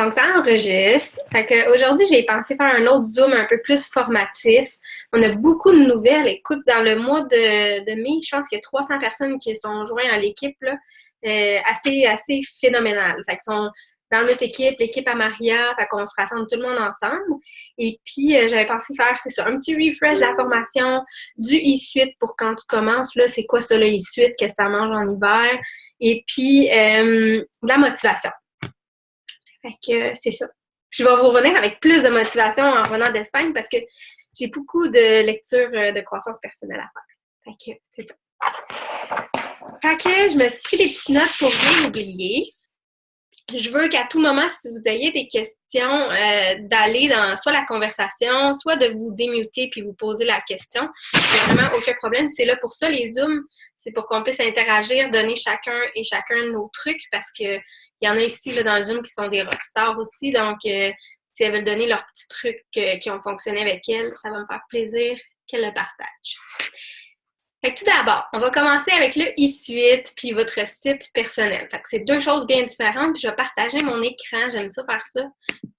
Donc, ça enregistre. Fait qu'aujourd'hui, j'ai pensé faire un autre Zoom un peu plus formatif. On a beaucoup de nouvelles. Écoute, dans le mois de mai, je pense qu'il y a 300 personnes qui sont jointes à l'équipe, là, assez phénoménal. Fait qu'ils sont dans notre équipe, l'équipe à Maria, fait qu'on se rassemble tout le monde ensemble. Et puis, j'avais pensé faire, c'est ça, un petit refresh de la formation, du e-suite pour quand tu commences. Là, c'est quoi ça, le e-suite? Qu'est-ce que ça mange en hiver? Et puis, de la motivation. Fait que c'est ça. Je vais vous revenir avec plus de motivation en revenant d'Espagne parce que j'ai beaucoup de lectures de croissance personnelle à faire. Fait que c'est ça. Fait que je me suis pris des petites notes pour rien oublier. Je veux qu'à tout moment, si vous ayez des questions, d'aller dans soit la conversation, soit de vous démuter puis vous poser la question. Il n'y a vraiment aucun problème. C'est là pour ça, les Zooms. C'est pour qu'on puisse interagir, donner chacun et chacun nos trucs parce que il y en a ici là, dans le Zoom qui sont des rockstars aussi. Donc, si elles veulent donner leurs petits trucs qui ont fonctionné avec elles, ça va me faire plaisir qu'elles le partagent. Fait que tout d'abord, on va commencer avec le e-suite puis votre site personnel. Fait que c'est deux choses bien différentes. Puis je vais partager mon écran. J'aime ça faire ça.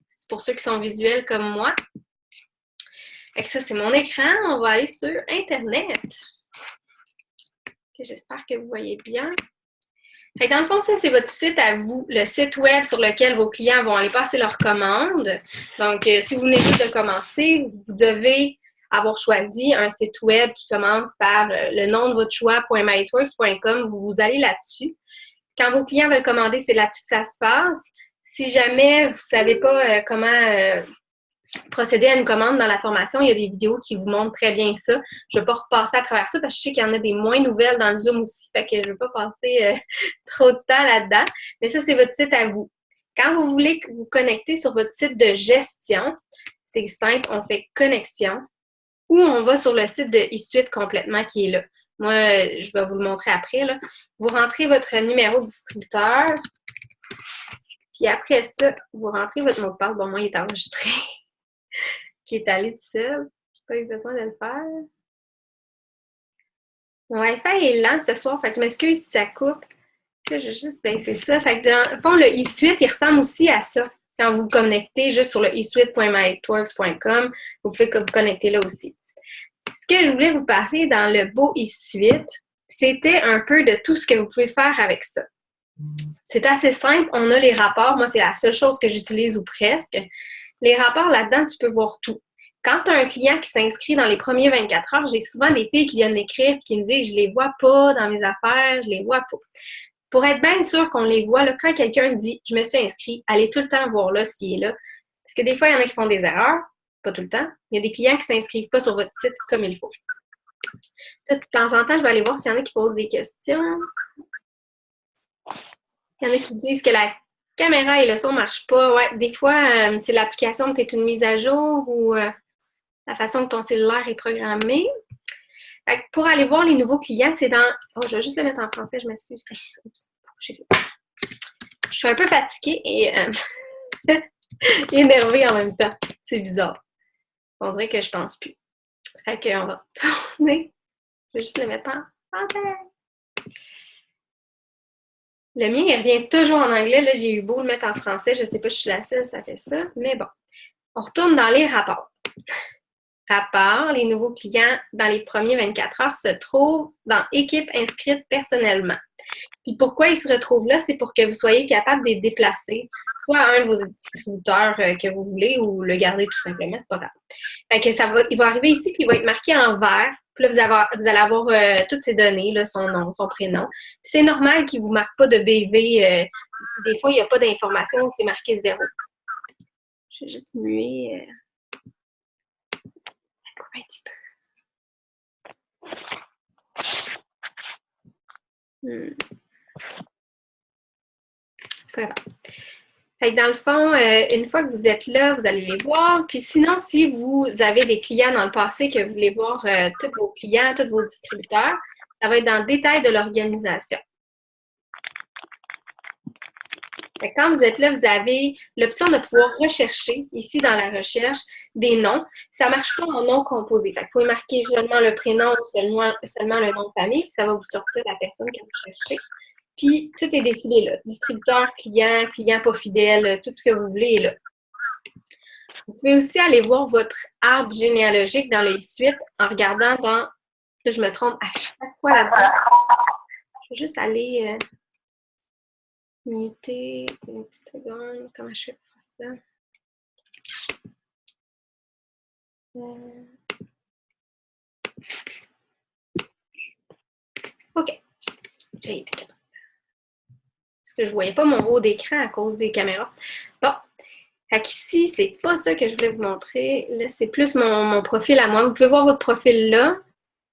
C'est pour ceux qui sont visuels comme moi. Fait que ça, c'est mon écran. On va aller sur Internet. J'espère que vous voyez bien. Fait que dans le fond, ça, c'est votre site à vous, le site web sur lequel vos clients vont aller passer leurs commandes. Donc, si vous venez juste de commencer, vous devez avoir choisi un site web qui commence par le nom de votre choix.myitworks.com. Vous allez là-dessus. Quand vos clients veulent commander, c'est là-dessus que ça se passe. Si jamais vous ne savez pas comment procéder à une commande dans la formation, il y a des vidéos qui vous montrent très bien ça. Je ne vais pas repasser à travers ça parce que je sais qu'il y en a des moins nouvelles dans le Zoom aussi, fait que je ne vais pas passer trop de temps là-dedans. Mais ça, c'est votre site à vous. Quand vous voulez vous connecter sur votre site de gestion, c'est simple, on fait connexion ou on va sur le site de e-suite complètement qui est là. Moi, je vais vous le montrer après, là. Vous rentrez votre numéro de distributeur, puis après ça, vous rentrez votre mot de passe. Bon, moi, il est enregistré. Qui est allé tout seul. J'ai pas eu besoin de le faire. Mon Wi-Fi est lent ce soir, fait que je m'excuse si ça coupe. Là, je vais juste baisser ça. Fait que dans le fond, le e-suite, il ressemble aussi à ça. Quand vous vous connectez juste sur le esuite.myitworks.com, vous pouvez vous connecter là aussi. Ce que je voulais vous parler dans le beau e-suite, c'était un peu de tout ce que vous pouvez faire avec ça. C'est assez simple. On a les rapports. Moi, c'est la seule chose que j'utilise ou presque. Les rapports, là-dedans, tu peux voir tout. Quand tu as un client qui s'inscrit dans les premiers 24 heures, j'ai souvent des filles qui viennent m'écrire et qui me disent « Je les vois pas dans mes affaires, je les vois pas ». Pour être bien sûr qu'on les voit, là, quand quelqu'un dit « Je me suis inscrit », allez tout le temps voir là s'il est là. Parce que des fois, il y en a qui font des erreurs, pas tout le temps. Il y a des clients qui ne s'inscrivent pas sur votre site comme il faut. De temps en temps, je vais aller voir s'il y en a qui posent des questions. Il y en a qui disent que la caméra et le son ne marchent pas. Ouais, des fois, c'est l'application peut-être une mise à jour ou la façon que ton cellulaire est programmé. Fait que pour aller voir les nouveaux clients, c'est dans... Oh, je vais juste le mettre en français, je m'excuse. Oups, je suis un peu fatiguée et énervée en même temps. C'est bizarre. On dirait que je pense plus. Fait qu'on va tourner. Je vais juste le mettre en français. Le mien, il revient toujours en anglais. Là, j'ai eu beau le mettre en français. Je ne sais pas si je suis la seule, ça fait ça. Mais bon, on retourne dans les rapports. Rapports, les nouveaux clients dans les premiers 24 heures se trouvent dans équipe inscrite personnellement. Puis pourquoi ils se retrouvent là? C'est pour que vous soyez capable de les déplacer, soit à un de vos distributeurs que vous voulez ou le garder tout simplement, c'est pas grave. Fait que il va arriver ici, puis il va être marqué en vert. Puis là, vous allez avoir toutes ces données, là, son nom, son prénom. Puis c'est normal qu'il ne vous marque pas de BV. Des fois, il n'y a pas d'information, c'est marqué 0. Je vais juste muer. Un petit peu. Pas grave. Fait que dans le fond, une fois que vous êtes là, vous allez les voir. Puis sinon, si vous avez des clients dans le passé que vous voulez voir tous vos clients, tous vos distributeurs, ça va être dans le détail de l'organisation. Quand vous êtes là, vous avez l'option de pouvoir rechercher, ici dans la recherche, des noms. Ça ne marche pas en nom composé. Vous pouvez marquer seulement le prénom ou seulement le nom de famille, puis ça va vous sortir la personne que vous cherchez. Puis, tout est défilé là. Distributeur, client, client pas fidèle, tout ce que vous voulez est là. Vous pouvez aussi aller voir votre arbre généalogique dans le suite en regardant dans... Là, je me trompe à chaque fois là-dedans. Je vais juste aller muter une petite seconde. Comment je fais pour faire ça? OK. J'ai été capable. Parce que je ne voyais pas mon haut d'écran à cause des caméras. Bon. Fait qu'ici, c'est pas ça que je voulais vous montrer. Là, c'est plus mon profil à moi. Vous pouvez voir votre profil là.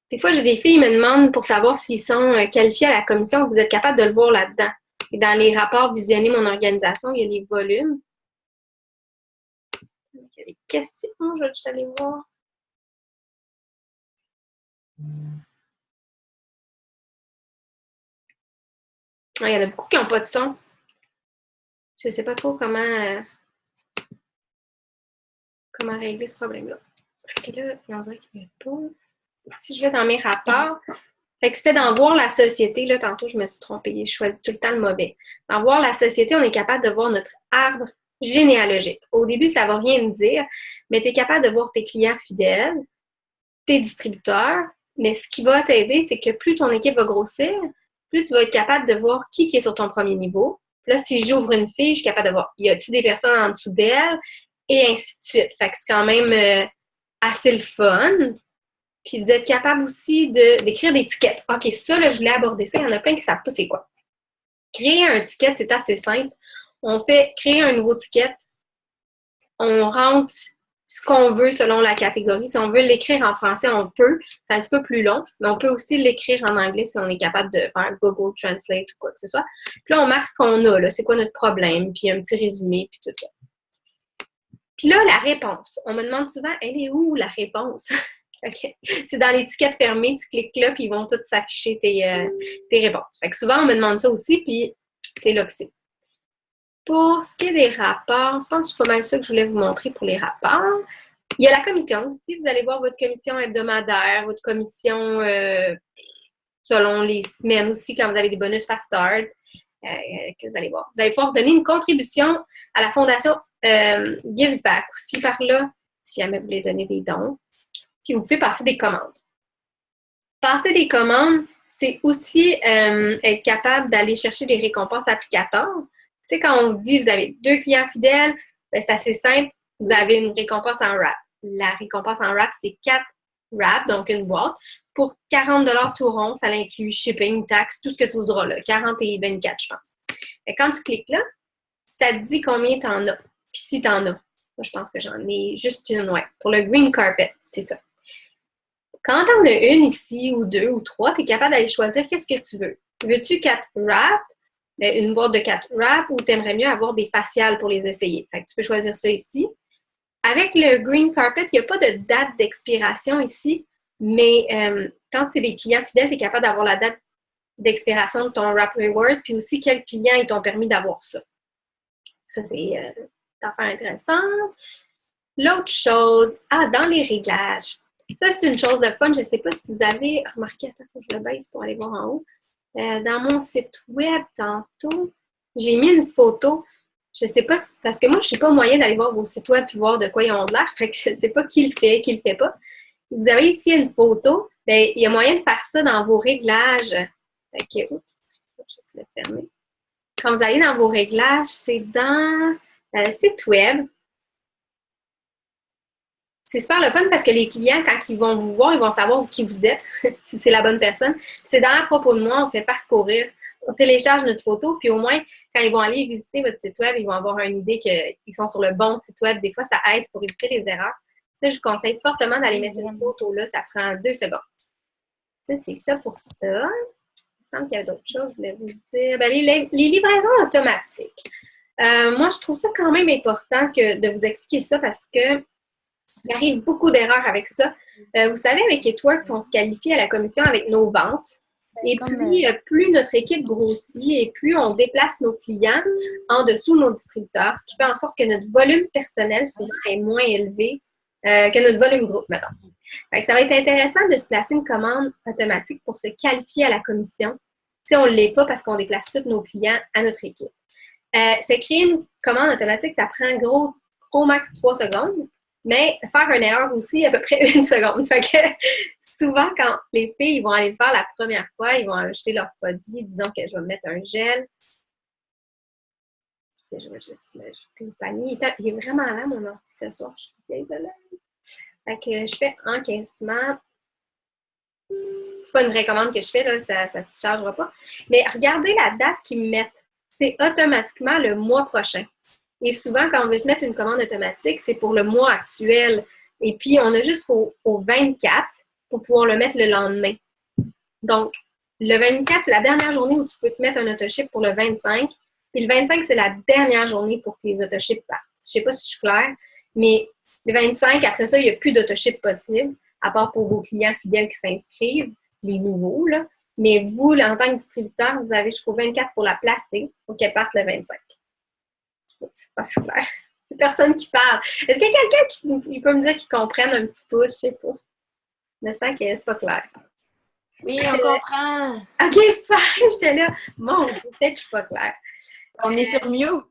Des fois, j'ai des filles qui me demandent pour savoir s'ils sont qualifiés à la commission. Vous êtes capable de le voir là-dedans. Et dans les rapports Visionner mon organisation, il y a les volumes. Il y a des questions, je vais juste aller voir. Ah, il y en a beaucoup qui n'ont pas de son. Je ne sais pas trop comment régler ce problème-là. Et là, on dirait qu'il n'y a pas. Si je vais dans mes rapports, fait que c'était dans voir la société. Là, tantôt, je me suis trompée. Je choisis tout le temps le mauvais. Dans voir la société, on est capable de voir notre arbre généalogique. Au début, ça ne va rien dire, mais tu es capable de voir tes clients fidèles, tes distributeurs. Mais ce qui va t'aider, c'est que plus ton équipe va grossir, plus tu vas être capable de voir qui est sur ton premier niveau. Puis là, si j'ouvre une fiche, je suis capable de voir, y a-t-il des personnes en dessous d'elle? Et ainsi de suite. Fait que c'est quand même assez le fun. Puis vous êtes capable aussi d'écrire des tickets. OK, ça, là, je voulais aborder ça. Il y en a plein qui ne savent pas c'est quoi. Créer un ticket, c'est assez simple. On fait créer un nouveau ticket. On rentre ce qu'on veut selon la catégorie. Si on veut l'écrire en français, on peut. C'est un petit peu plus long, mais on peut aussi l'écrire en anglais si on est capable de faire Google Translate ou quoi que ce soit. Puis là, on marque ce qu'on a, là. C'est quoi notre problème, puis un petit résumé, puis tout ça. Puis là, la réponse. On me demande souvent, elle est où la réponse? Okay. C'est dans l'étiquette fermée, tu cliques là, puis ils vont tous s'afficher tes réponses. Fait que souvent, on me demande ça aussi, puis c'est là que c'est. Pour ce qui est des rapports, je pense que c'est pas mal ça que je voulais vous montrer pour les rapports. Il y a la commission aussi. Vous allez voir votre commission hebdomadaire, votre commission selon les semaines aussi, quand vous avez des bonus Fast Start. Que vous allez voir. Vous allez pouvoir donner une contribution à la fondation Gives Back aussi par là, si jamais vous voulez donner des dons. Puis vous pouvez passer des commandes. Passer des commandes, c'est aussi être capable d'aller chercher des récompenses applicateurs. Tu sais, quand on vous dit vous avez 2 clients fidèles, ben, c'est assez simple. Vous avez une récompense en wrap. La récompense en wrap, c'est 4 wraps, donc une boîte, pour 40 $ tout rond. Ça inclut shipping, taxes, tout ce que tu voudras là. 40 et 24, je pense. Et quand tu cliques là, ça te dit combien tu en as. Puis si tu en as. Moi, je pense que j'en ai juste une, ouais. Pour le green carpet, c'est ça. Quand tu en as une ici, ou 2, ou 3, tu es capable d'aller choisir qu'est-ce que tu veux. Veux-tu 4 wraps, une boîte de 4 wraps, ou tu aimerais mieux avoir des faciales pour les essayer? Fait que tu peux choisir ça ici. Avec le green carpet, il n'y a pas de date d'expiration ici, mais quand c'est des clients fidèles, tu es capable d'avoir la date d'expiration de ton wrap reward, puis aussi quels clients ils t'ont permis d'avoir ça. Ça, c'est une affaire intéressante. L'autre chose, dans les réglages. Ça, c'est une chose de fun. Je ne sais pas si vous avez remarqué, attends, il faut que je le baisse pour aller voir en haut. Dans mon site web, tantôt, j'ai mis une photo. Je ne sais pas si, parce que moi, je n'ai pas moyen d'aller voir vos sites web et voir de quoi ils ont de l'air. Fait que je ne sais pas qui le fait, qui ne le fait pas. Vous avez ici une photo. Bien, il y a moyen de faire ça dans vos réglages. Fait que, oups, je vais juste le fermer. Quand vous allez dans vos réglages, c'est dans le site web. C'est super le fun parce que les clients, quand ils vont vous voir, ils vont savoir qui vous êtes, si c'est la bonne personne. C'est dans À propos de moi, on fait parcourir, on télécharge notre photo, puis au moins, quand ils vont aller visiter votre site web, ils vont avoir une idée qu'ils sont sur le bon site web. Des fois, ça aide pour éviter les erreurs. Ça, je vous conseille fortement d'aller mettre une photo là, ça prend 2 secondes. Ça, c'est ça pour ça. Il me semble qu'il y a d'autres choses, je voulais vous dire. Ben, les livraisons automatiques. Moi, je trouve ça quand même important de vous expliquer ça parce que il arrive beaucoup d'erreurs avec ça. Vous savez, avec It-Works, on se qualifie à la commission avec nos ventes. Et plus notre équipe grossit et plus on déplace nos clients en dessous de nos distributeurs, ce qui fait en sorte que notre volume personnel souvent est moins élevé que notre volume groupe, mettons. Fait que ça va être intéressant de se placer une commande automatique pour se qualifier à la commission. Si on ne l'est pas parce qu'on déplace tous nos clients à notre équipe. Se créer une commande automatique, ça prend gros max 3 secondes, mais faire une erreur aussi à peu près 1 seconde. Fait que souvent, quand les filles vont aller le faire la première fois, ils vont ajouter leur produit, disons que je vais mettre un gel. Je vais juste l'ajouter au panier. Il est vraiment là, mon ordi, ce soir. Je suis désolée. Fait que je fais encaissement. C'est pas une vraie commande que je fais, là, ça ne se chargera pas. Mais regardez la date qu'ils me mettent. C'est automatiquement le mois prochain. Et souvent, quand on veut se mettre une commande automatique, c'est pour le mois actuel. Et puis, on a jusqu'au 24 pour pouvoir le mettre le lendemain. Donc, le 24, c'est la dernière journée où tu peux te mettre un autoship pour le 25. Puis le 25, c'est la dernière journée pour que les autoships partent. Je ne sais pas si je suis claire, mais le 25, après ça, il n'y a plus d'autoship possible, à part pour vos clients fidèles qui s'inscrivent, les nouveaux, là. Mais vous, là, en tant que distributeur, vous avez jusqu'au 24 pour la placer pour qu'elle parte le 25. Je suis claire. Il n'y a personne qui parle. Est-ce qu'il y a quelqu'un qui peut me dire qu'il comprenne un petit peu? Je ne sais pas. Je me sens que c'est pas clair. Oui, on comprend. OK, super. J'étais là. Mon Dieu, peut-être que je ne suis pas claire. On est sur mute.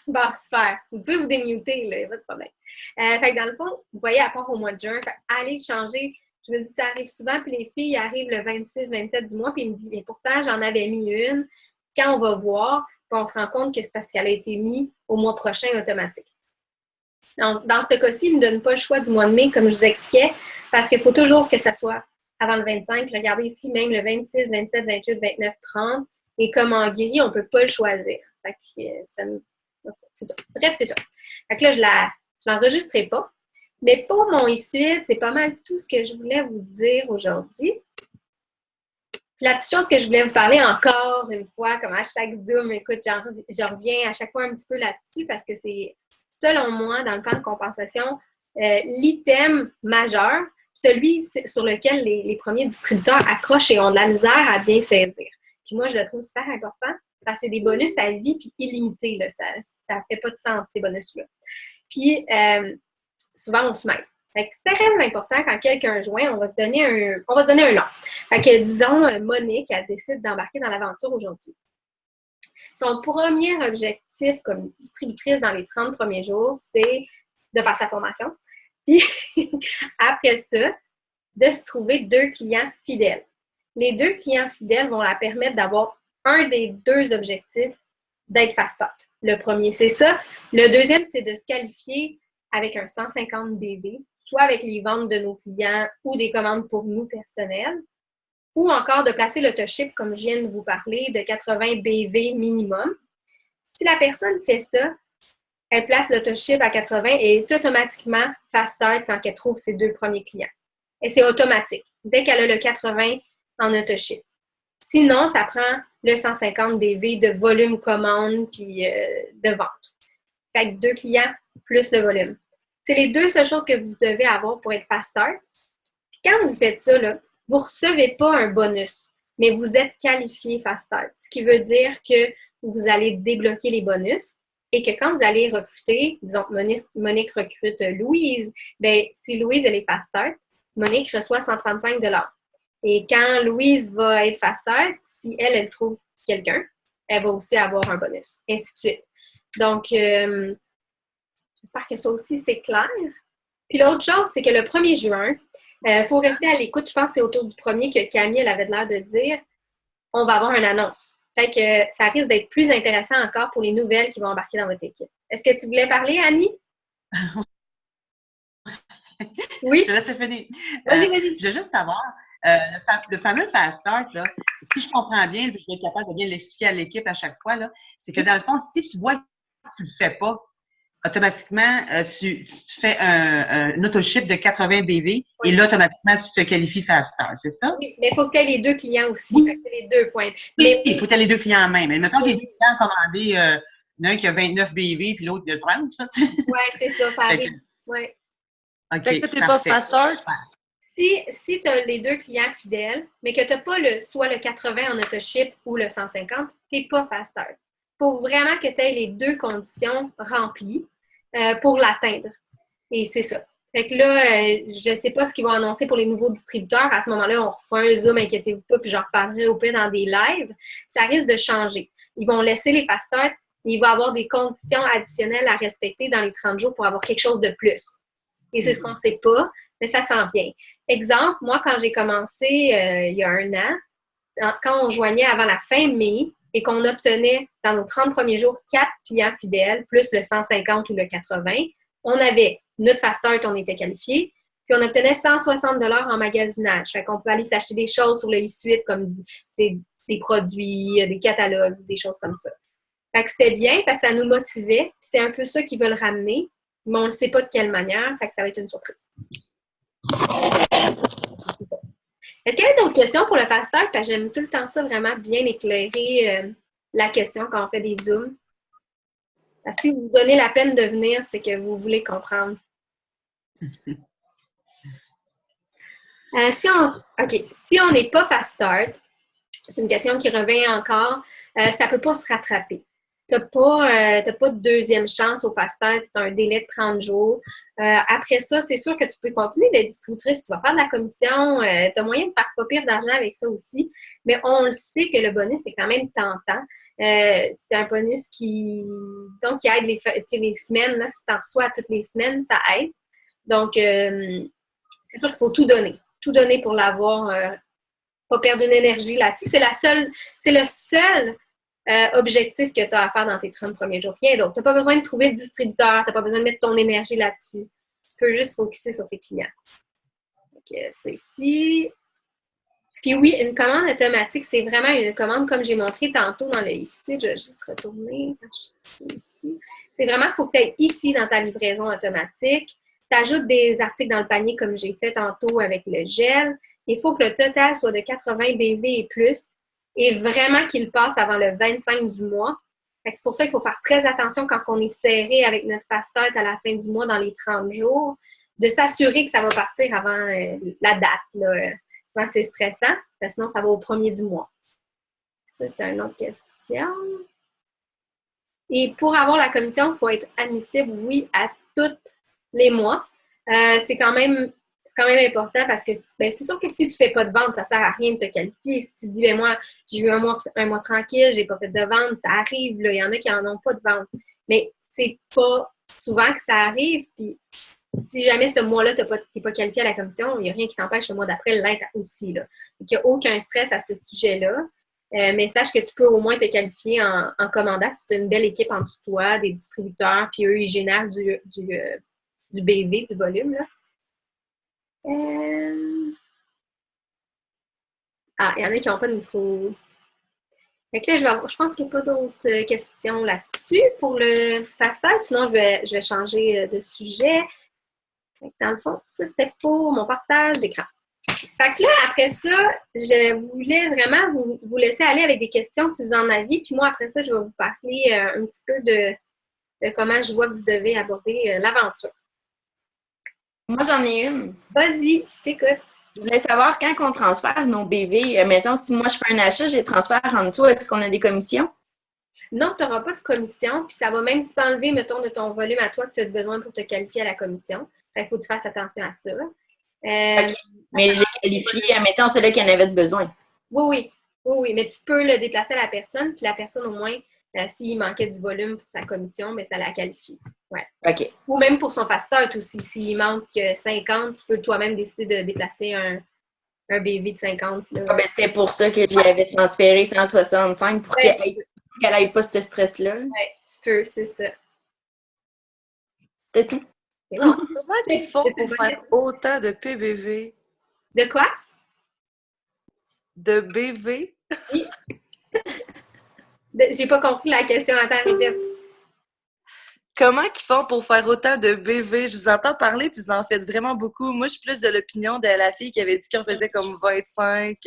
Bon, super. Vous pouvez vous démuter, là, il n'y a pas de problème. Fait que dans le fond, vous voyez, à part au mois de juin, allez changer. Je me dis, ça arrive souvent, puis les filles arrivent le 26, 27 du mois, puis ils me disent, mais pourtant, j'en avais mis une. Quand on va voir, puis on se rend compte que c'est parce qu'elle a été mise au mois prochain automatique. Donc, dans ce cas-ci, ils ne me donnent pas le choix du mois de mai, comme je vous expliquais, parce qu'il faut toujours que ça soit avant le 25. Regardez ici, même le 26, 27, 28, 29, 30. Et comme en gris, on ne peut pas le choisir. Fait que, c'est ça. Bref, c'est ça. Fait que là, je ne l'enregistrerai pas. Mais pour mon e-suite, c'est pas mal tout ce que je voulais vous dire aujourd'hui. La petite chose que je voulais vous parler encore une fois, comme à chaque Zoom, écoute, je reviens à chaque fois un petit peu là-dessus parce que c'est, selon moi, dans le plan de compensation, l'item majeur, celui sur lequel les premiers distributeurs accrochent et ont de la misère à bien saisir. Puis moi, je le trouve super important parce que c'est des bonus à vie puis illimités. Là. Ça ne fait pas de sens, ces bonus-là. Puis, souvent, on se mêle. Fait que c'est très important quand quelqu'un joint, on va se donner un nom. Fait que, disons, Monique, elle décide d'embarquer dans l'aventure aujourd'hui. Son premier objectif comme distributrice dans les 30 premiers jours, c'est de faire sa formation. Puis, après ça, de se trouver 2 clients fidèles. Les 2 clients fidèles vont la permettre d'avoir un des 2 objectifs d'être fast start. Le premier, c'est ça. Le deuxième, c'est de se qualifier avec un 150 BV, soit avec les ventes de nos clients ou des commandes pour nous personnelles, ou encore de placer l'autoship, comme je viens de vous parler, de 80 BV minimum. Si la personne fait ça, elle place l'autoship à 80 et est automatiquement fast start quand elle trouve ses 2 premiers clients. Et c'est automatique, dès qu'elle a le 80 en autoship. Sinon, ça prend le 150 BV de volume commande puis de vente. Fait que 2 clients plus le volume. C'est les 2 seules choses que vous devez avoir pour être fast start. Puis quand vous faites ça, là, vous ne recevez pas un bonus, mais vous êtes qualifié fast start. Ce qui veut dire que vous allez débloquer les bonus et que quand vous allez recruter, disons que Monique recrute Louise, bien, si Louise, elle est fast start, Monique reçoit 135 $. Et quand Louise va être fast start, si elle trouve quelqu'un, elle va aussi avoir un bonus, ainsi de suite. Donc, j'espère que ça aussi, c'est clair. Puis l'autre chose, c'est que le 1er juin, il faut rester à l'écoute. Je pense que c'est autour du 1er que Camille elle avait l'air de dire, on va avoir une annonce. Fait que ça risque d'être plus intéressant encore pour les nouvelles qui vont embarquer dans votre équipe. Est-ce que tu voulais parler, Annie? Oui? Je laisse finir. Vas-y. Je veux juste savoir, le fameux fast start, là, si je comprends bien, puis je vais être capable de bien l'expliquer à l'équipe à chaque fois, là, c'est que dans le fond, si tu vois que tu ne le fais pas, automatiquement, tu fais un autoship de 80 BV et là, automatiquement, tu te qualifies fast start, c'est ça? Oui, mais il faut que tu aies les 2 clients aussi. Oui. C'est les 2 points. Oui, il faut que tu aies les 2 clients en même. Mais mettons que Oui. les 2 clients commandés, l'un qui a 29 BV puis l'autre, il a 30. Oui, c'est ça, ça arrive. Ouais. OK, fait que tu n'es pas fast start. Si tu as les 2 clients fidèles, mais que tu n'as pas soit le 80 en autoship ou le 150, tu n'es pas fast start. Il faut vraiment que tu aies les 2 conditions remplies pour l'atteindre. Et c'est ça. Fait que là, je ne sais pas ce qu'ils vont annoncer pour les nouveaux distributeurs. À ce moment-là, on refera un Zoom, inquiétez-vous pas, puis j'en reparlerai au pire dans des lives. Ça risque de changer. Ils vont laisser les fast start, mais il va y avoir des conditions additionnelles à respecter dans les 30 jours pour avoir quelque chose de plus. Et c'est ce qu'on ne sait pas, mais ça s'en vient. Exemple, moi, quand j'ai commencé il y a 1 an, quand on joignait avant la fin mai et qu'on obtenait dans nos 30 premiers jours 4 clients fidèles, plus le 150 ou le 80, on avait notre fast start, on était qualifié, puis on obtenait 160 $ en magasinage. Fait qu'on pouvait aller s'acheter des choses sur le e-suite comme des produits, des catalogues, des choses comme ça. Fait que c'était bien parce que ça nous motivait, puis c'est un peu ça qu'ils veulent ramener, mais on ne sait pas de quelle manière, fait que ça va être une surprise. Est-ce qu'il y a d'autres questions pour le fast start? Parce que j'aime tout le temps ça, vraiment bien éclairer la question quand on fait des zooms. Parce que si vous vous donnez la peine de venir, c'est que vous voulez comprendre. Si on n'est pas fast start, c'est une question qui revient encore, ça ne peut pas se rattraper. Tu n'as pas de deuxième chance au fast start, tu as un délai de 30 jours. Après ça, c'est sûr que tu peux continuer d'être distributrice, tu vas faire de la commission, tu as moyen de faire pas pire d'argent avec ça aussi, mais on le sait que le bonus est quand même tentant. C'est un bonus qui aide les semaines, là, si tu en reçois toutes les semaines, ça aide. Donc, c'est sûr qu'il faut tout donner pour l'avoir, pas perdre une énergie là-dessus. C'est le seul objectif que tu as à faire dans tes 30 premiers jours. Rien d'autre. Tu n'as pas besoin de trouver de distributeur, tu n'as pas besoin de mettre ton énergie là-dessus. Tu peux juste focuser sur tes clients. Donc, c'est ici. Puis oui, une commande automatique, c'est vraiment une commande comme j'ai montré tantôt dans le ici. Je vais juste retourner. Ici. C'est vraiment qu'il faut que tu ailles ici dans ta livraison automatique. Tu ajoutes des articles dans le panier comme j'ai fait tantôt avec le gel. Il faut que le total soit de 80 BV et plus et vraiment qu'il passe avant le 25 du mois. C'est pour ça qu'il faut faire très attention quand on est serré avec notre fast start à la fin du mois dans les 30 jours, de s'assurer que ça va partir avant la date. Là. Souvent, c'est stressant, parce que sinon, ça va au premier du mois. Ça, c'est une autre question. Et pour avoir la commission, il faut être admissible, oui, à tous les mois. C'est quand même important parce que c'est sûr que si tu ne fais pas de vente, ça ne sert à rien de te qualifier. Si tu te dis, moi, j'ai eu un mois tranquille, je n'ai pas fait de vente, ça arrive. Là. Il y en a qui n'en ont pas de vente. Mais c'est pas souvent que ça arrive. Puis si jamais ce mois-là, tu n'es pas qualifié à la commission, il n'y a rien qui s'empêche le mois d'après l'être aussi. Là. Donc, il n'y a aucun stress à ce sujet-là. Mais sache que tu peux au moins te qualifier en commandant si tu as une belle équipe en dessous de toi, des distributeurs, puis eux, ils génèrent du BV, du volume. Là. Il y en a qui n'ont pas de micro. Fait que là, je pense qu'il n'y a pas d'autres questions là-dessus pour le fast start. Sinon, je vais changer de sujet. Fait que dans le fond, ça, c'était pour mon partage d'écran. Fait que là, après ça, je voulais vraiment vous laisser aller avec des questions si vous en aviez. Puis moi, après ça, je vais vous parler un petit peu de comment je vois que vous devez aborder l'aventure. Moi, j'en ai une. Vas-y, je t'écoute. Je voulais savoir quand on transfère nos BV. Mettons, si moi, je fais un achat, j'ai transfert en dessous, est-ce qu'on a des commissions? Non, tu n'auras pas de commission. Puis ça va même s'enlever, mettons, de ton volume à toi que tu as besoin pour te qualifier à la commission. Fait qu'il faut que tu fasses attention à ça. OK. Mais j'ai qualifié, mettons, celui qui en avait besoin. Oui. Mais tu peux le déplacer à la personne, puis la personne, au moins, s'il manquait du volume pour sa commission, mais ça la qualifie. Ouais. OK. Ou même pour son fast start aussi. S'il manque 50, tu peux toi-même décider de déplacer un BV de 50. C'était pour ça que j'y avais transféré 165 pour qu'elle n'ait pas ce stress-là. Oui, tu peux, c'est ça. C'est tout. Non. Comment ils font pour faire autant de PBV? De quoi? De BV? Oui. J'ai pas compris la question. Attends, répète. Comment ils font pour faire autant de BV? Je vous entends parler, puis vous en faites vraiment beaucoup. Moi, je suis plus de l'opinion de la fille qui avait dit qu'on faisait comme 25,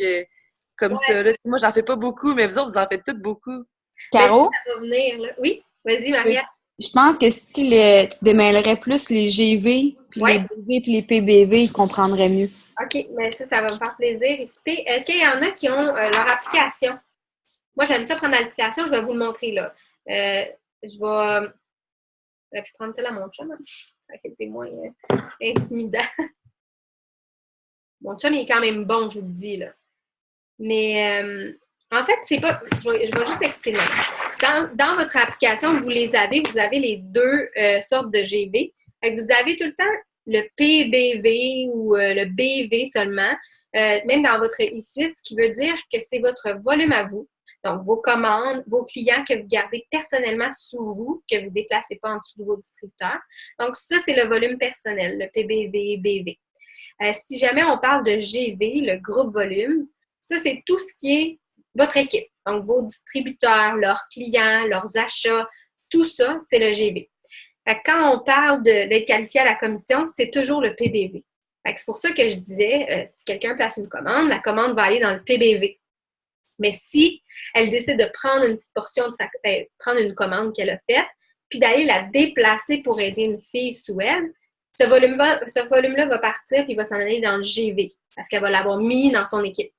comme ça. Là. Moi, j'en fais pas beaucoup, mais vous autres, vous en faites toutes beaucoup. Caro? Ça va venir, là. Oui, vas-y, Maria. Je pense que si tu démêlerais plus les GV, puis les BV, puis les PBV, ils comprendraient mieux. OK, mais ça va me faire plaisir. Écoutez, est-ce qu'il y en a qui ont leur application? Moi, j'aime ça prendre l'application, je vais vous le montrer là. J'aurais pu prendre celle à mon chum. Hein? Ça a été moins intimidant. Mon chum, il est quand même bon, je vous le dis, là. Mais en fait, c'est pas. Je vais juste expliquer. Dans votre application, vous avez les deux sortes de GV. Fait que vous avez tout le temps le PBV ou le BV seulement, même dans votre e-suite, ce qui veut dire que c'est votre volume à vous. Donc, vos commandes, vos clients que vous gardez personnellement sous vous, que vous ne déplacez pas en dessous de vos distributeurs. Donc, ça, c'est le volume personnel, le PBV, BV. Si jamais on parle de GV, le groupe volume, ça, c'est tout ce qui est votre équipe. Donc, vos distributeurs, leurs clients, leurs achats, tout ça, c'est le GV. Quand on parle d'être qualifié à la commission, c'est toujours le PBV. C'est pour ça que je disais, si quelqu'un place une commande, la commande va aller dans le PBV. Mais si elle décide de prendre une petite portion prendre une commande qu'elle a faite, puis d'aller la déplacer pour aider une fille sous elle, ce volume-là va partir puis il va s'en aller dans le GV parce qu'elle va l'avoir mis dans son équipe.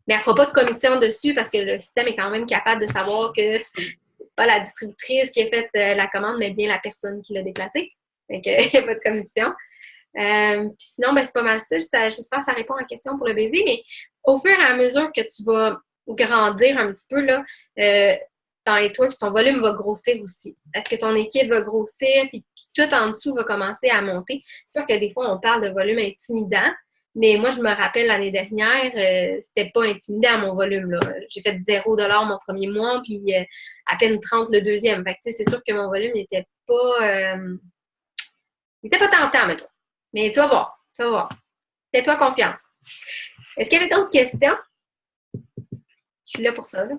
Mais elle ne fera pas de commission dessus parce que le système est quand même capable de savoir que c'est pas la distributrice qui a fait la commande, mais bien la personne qui l'a déplacée. Donc, il n'y a pas de commission. Puis sinon, c'est pas mal ça. J'espère que ça répond à la question pour le BV, mais au fur et à mesure que tu vas grandir un petit peu, là, dans les toits, ton volume va grossir aussi. Est-ce que ton équipe va grossir, puis tout en dessous va commencer à monter? C'est sûr que des fois, on parle de volume intimidant, mais moi, je me rappelle l'année dernière, c'était pas intimidant mon volume, là. J'ai fait 0$ mon premier mois, puis à peine 30 le deuxième. Fait que, c'est sûr que mon volume n'était pas tentant, mettons. Mais tu vas voir, fais-toi confiance. Est-ce qu'il y avait d'autres questions? Je suis là pour ça, là.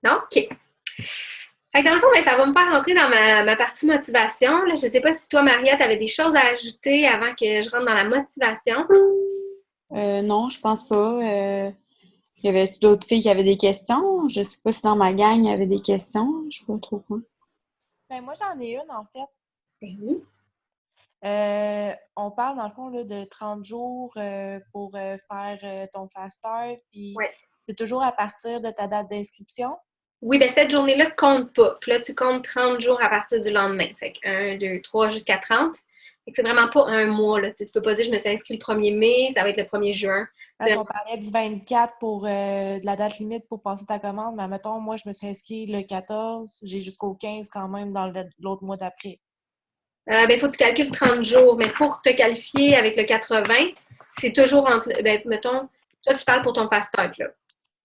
Non? OK. Fait que dans le fond, ça va me faire rentrer dans ma partie motivation. Là, je ne sais pas si toi, Maria, tu avais des choses à ajouter avant que je rentre dans la motivation. Non, je pense pas. Il y avait d'autres filles qui avaient des questions. Je sais pas si dans ma gang, il y avait des questions. Je sais pas trop quoi. Ben, moi, j'en ai une, en fait. Ben oui. On parle, dans le fond, là, de 30 jours pour faire ton fast start. Puis c'est toujours à partir de ta date d'inscription? Oui, bien, cette journée-là compte pas. Puis là, tu comptes 30 jours à partir du lendemain. Fait que 1, 2, 3 jusqu'à 30. Fait que c'est vraiment pas un mois, là. Tu peux pas dire je me suis inscrite le 1er mai, ça va être le 1er juin. On parlait du 24 pour de la date limite pour passer ta commande, mais mettons, moi, je me suis inscrite le 14, j'ai jusqu'au 15 quand même dans l'autre mois d'après. Il faut que tu calcules 30 jours, mais pour te qualifier avec le 80, c'est toujours entre. Mettons, toi, tu parles pour ton fast start, là.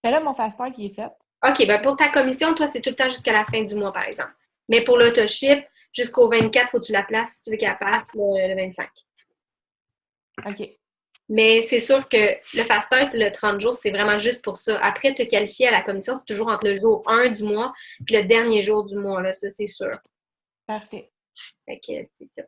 Ben là, mon fast start, il est fait. OK, pour ta commission, toi, c'est tout le temps jusqu'à la fin du mois, par exemple. Mais pour l'autoship, jusqu'au 24, il faut que tu la places si tu veux qu'elle passe le 25. OK. Mais c'est sûr que le fast start, le 30 jours, c'est vraiment juste pour ça. Après, te qualifier à la commission, c'est toujours entre le jour 1 du mois puis le dernier jour du mois, là, ça, c'est sûr. Parfait. Fait que c'est ça.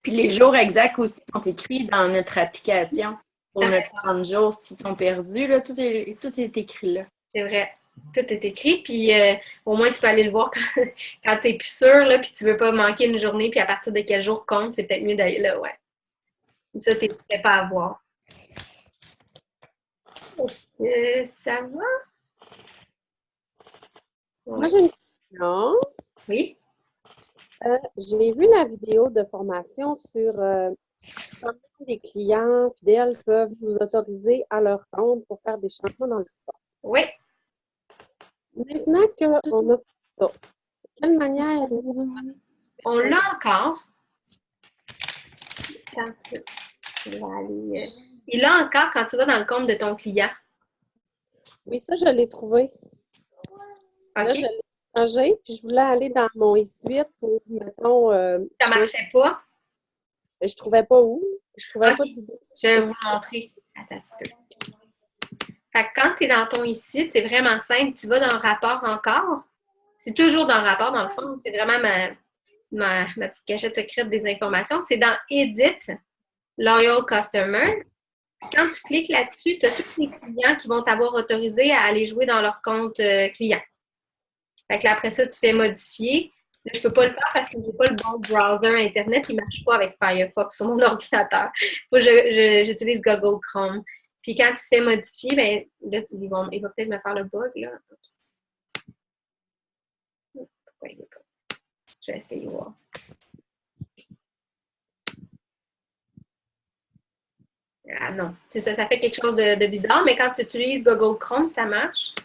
Puis les jours exacts aussi sont écrits dans notre application. Pour notre 30 jours, s'ils sont perdus, là, tout est écrit là. C'est vrai. Tout est écrit, puis au moins tu peux aller le voir quand tu n'es plus sûr, là, puis tu ne veux pas manquer une journée, puis à partir de quel jour compte, c'est peut-être mieux d'aller là, ouais. Ça, tu n'es pas à voir. Est-ce que ça va? Ouais. Moi, j'ai une question. Oui? J'ai vu la vidéo de formation sur comment les clients fidèles peuvent vous autoriser à leur compte pour faire des changements dans le compte. Oui. Maintenant qu'on a fait ça, de quelle manière On l'a encore. Il l'a encore quand tu vas dans le compte de ton client. Oui, ça, je l'ai trouvé. OK. Là, je l'ai changé, puis je voulais aller dans mon e-suite pour, mettons... Ça ne marchait pas? Je trouvais pas où. Je trouvais pas de vidéo. Je vais vous montrer. Attends un petit peu. Fait que quand tu es dans ton e-site, c'est vraiment simple. Tu vas dans le rapport encore. C'est toujours dans le rapport, dans le fond. C'est vraiment ma petite cachette secrète des informations. C'est dans Edit, Loyal Customer. Quand tu cliques là-dessus, tu as tous les clients qui vont t'avoir autorisé à aller jouer dans leur compte client. Fait que là, après ça, tu fais modifier. Là, je ne peux pas le faire parce que je n'ai pas le bon browser Internet. Il ne marche pas avec Firefox sur mon ordinateur. Il faut que j'utilise Google Chrome. Puis quand tu fais modifier, ben là, il va peut-être me faire le bug. Là. Pourquoi pourquoi il veut pas. Je vais essayer de voir. Ah non, c'est ça, ça fait quelque chose de bizarre, mais quand tu utilises Google Chrome, ça marche. En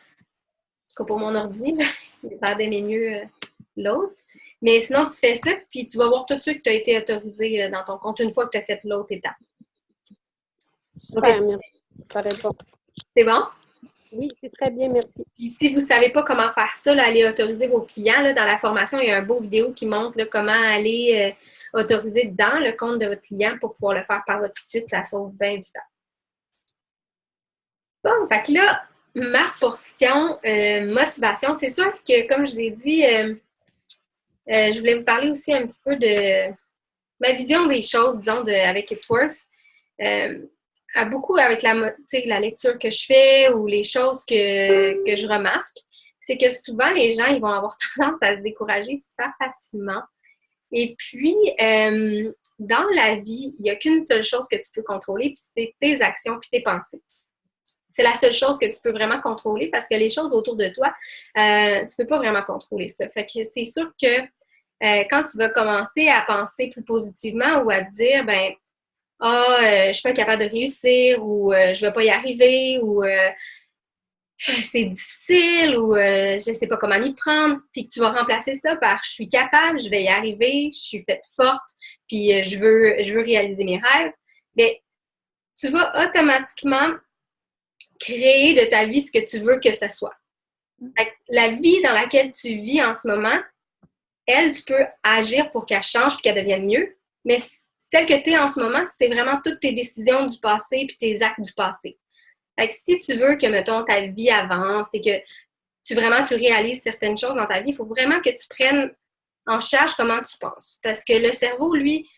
tout cas, pour mon ordi, là, il a l'air d'aimer mieux l'autre. Mais sinon, tu fais ça, puis tu vas voir tout de suite que tu as été autorisé dans ton compte une fois que tu as fait l'autre étape. Super, merci. Ça répond. C'est bon? Oui, c'est très bien, merci. Puis si vous ne savez pas comment faire ça, là, aller autoriser vos clients, là, dans la formation, il y a un beau vidéo qui montre là, comment aller autoriser dans le compte de votre client pour pouvoir le faire par votre suite. Ça sauve bien du temps. Bon, fait que là, ma portion motivation, c'est sûr que, comme je vous ai dit, je voulais vous parler aussi un petit peu de ma vision des choses, disons, avec It Works. Beaucoup avec la lecture que je fais ou les choses que je remarque, c'est que souvent, les gens, ils vont avoir tendance à se décourager super facilement. Et puis, dans la vie, il n'y a qu'une seule chose que tu peux contrôler, puis c'est tes actions puis tes pensées. C'est la seule chose que tu peux vraiment contrôler parce que les choses autour de toi, tu ne peux pas vraiment contrôler ça. Fait que c'est sûr que quand tu vas commencer à penser plus positivement ou à te dire, ben, je suis pas capable de réussir ou je vais pas y arriver ou c'est difficile ou je sais pas comment m'y prendre, puis que tu vas remplacer ça par je suis capable, je vais y arriver, je suis faite forte, puis je veux réaliser mes rêves, bien, tu vas automatiquement créer de ta vie ce que tu veux que ce soit. La vie dans laquelle tu vis en ce moment, elle, tu peux agir pour qu'elle change puis qu'elle devienne mieux, mais celle que tu es en ce moment, c'est vraiment toutes tes décisions du passé puis tes actes du passé. Fait que si tu veux que, mettons, ta vie avance et que tu réalises certaines choses dans ta vie, il faut vraiment que tu prennes en charge comment tu penses. Parce que le cerveau, lui,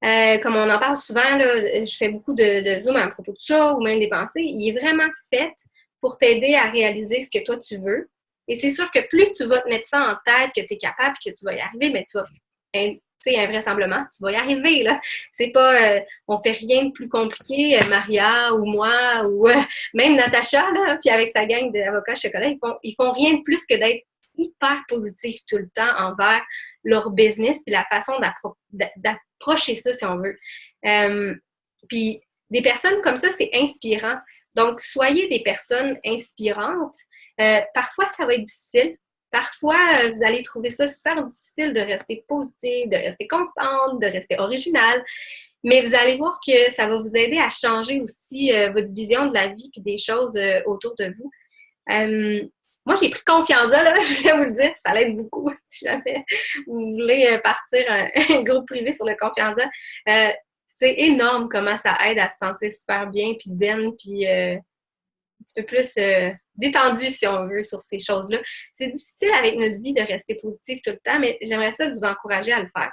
comme on en parle souvent, là, je fais beaucoup de Zoom à propos de ça, ou même des pensées, il est vraiment fait pour t'aider à réaliser ce que toi tu veux. Et c'est sûr que plus tu vas te mettre ça en tête, que tu es capable, que tu vas y arriver, mais tu vas, invraisemblablement, tu vas y arriver, là. C'est pas, on fait rien de plus compliqué, Maria ou moi, ou même Natacha, là, puis avec sa gang d'avocats chocolat, ils font rien de plus que d'être hyper positifs tout le temps envers leur business, puis la façon d'approcher ça, si on veut. Puis des personnes comme ça, c'est inspirant. Donc, soyez des personnes inspirantes. Parfois, ça va être difficile. Parfois, vous allez trouver ça super difficile de rester positive, de rester constante, de rester originale. Mais vous allez voir que ça va vous aider à changer aussi votre vision de la vie et des choses autour de vous. Moi, j'ai pris confiance là, je vais vous le dire, ça l'aide beaucoup si jamais vous voulez partir un groupe privé sur le Confianza. C'est énorme comment ça aide à se sentir super bien, puis zen, puis un petit peu plus détendu, si on veut, sur ces choses-là. C'est difficile avec notre vie de rester positif tout le temps, mais j'aimerais ça vous encourager à le faire.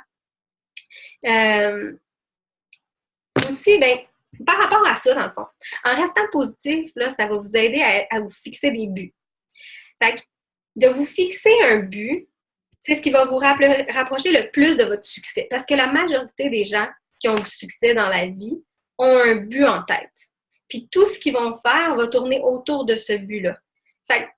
Aussi, ben, par rapport à ça, dans le fond, en restant positif, là, ça va vous aider à vous fixer des buts. Fait que de vous fixer un but, c'est ce qui va vous rapprocher le plus de votre succès. Parce que la majorité des gens qui ont du succès dans la vie ont un but en tête. Puis tout ce qu'ils vont faire va tourner autour de ce but-là. Fait que,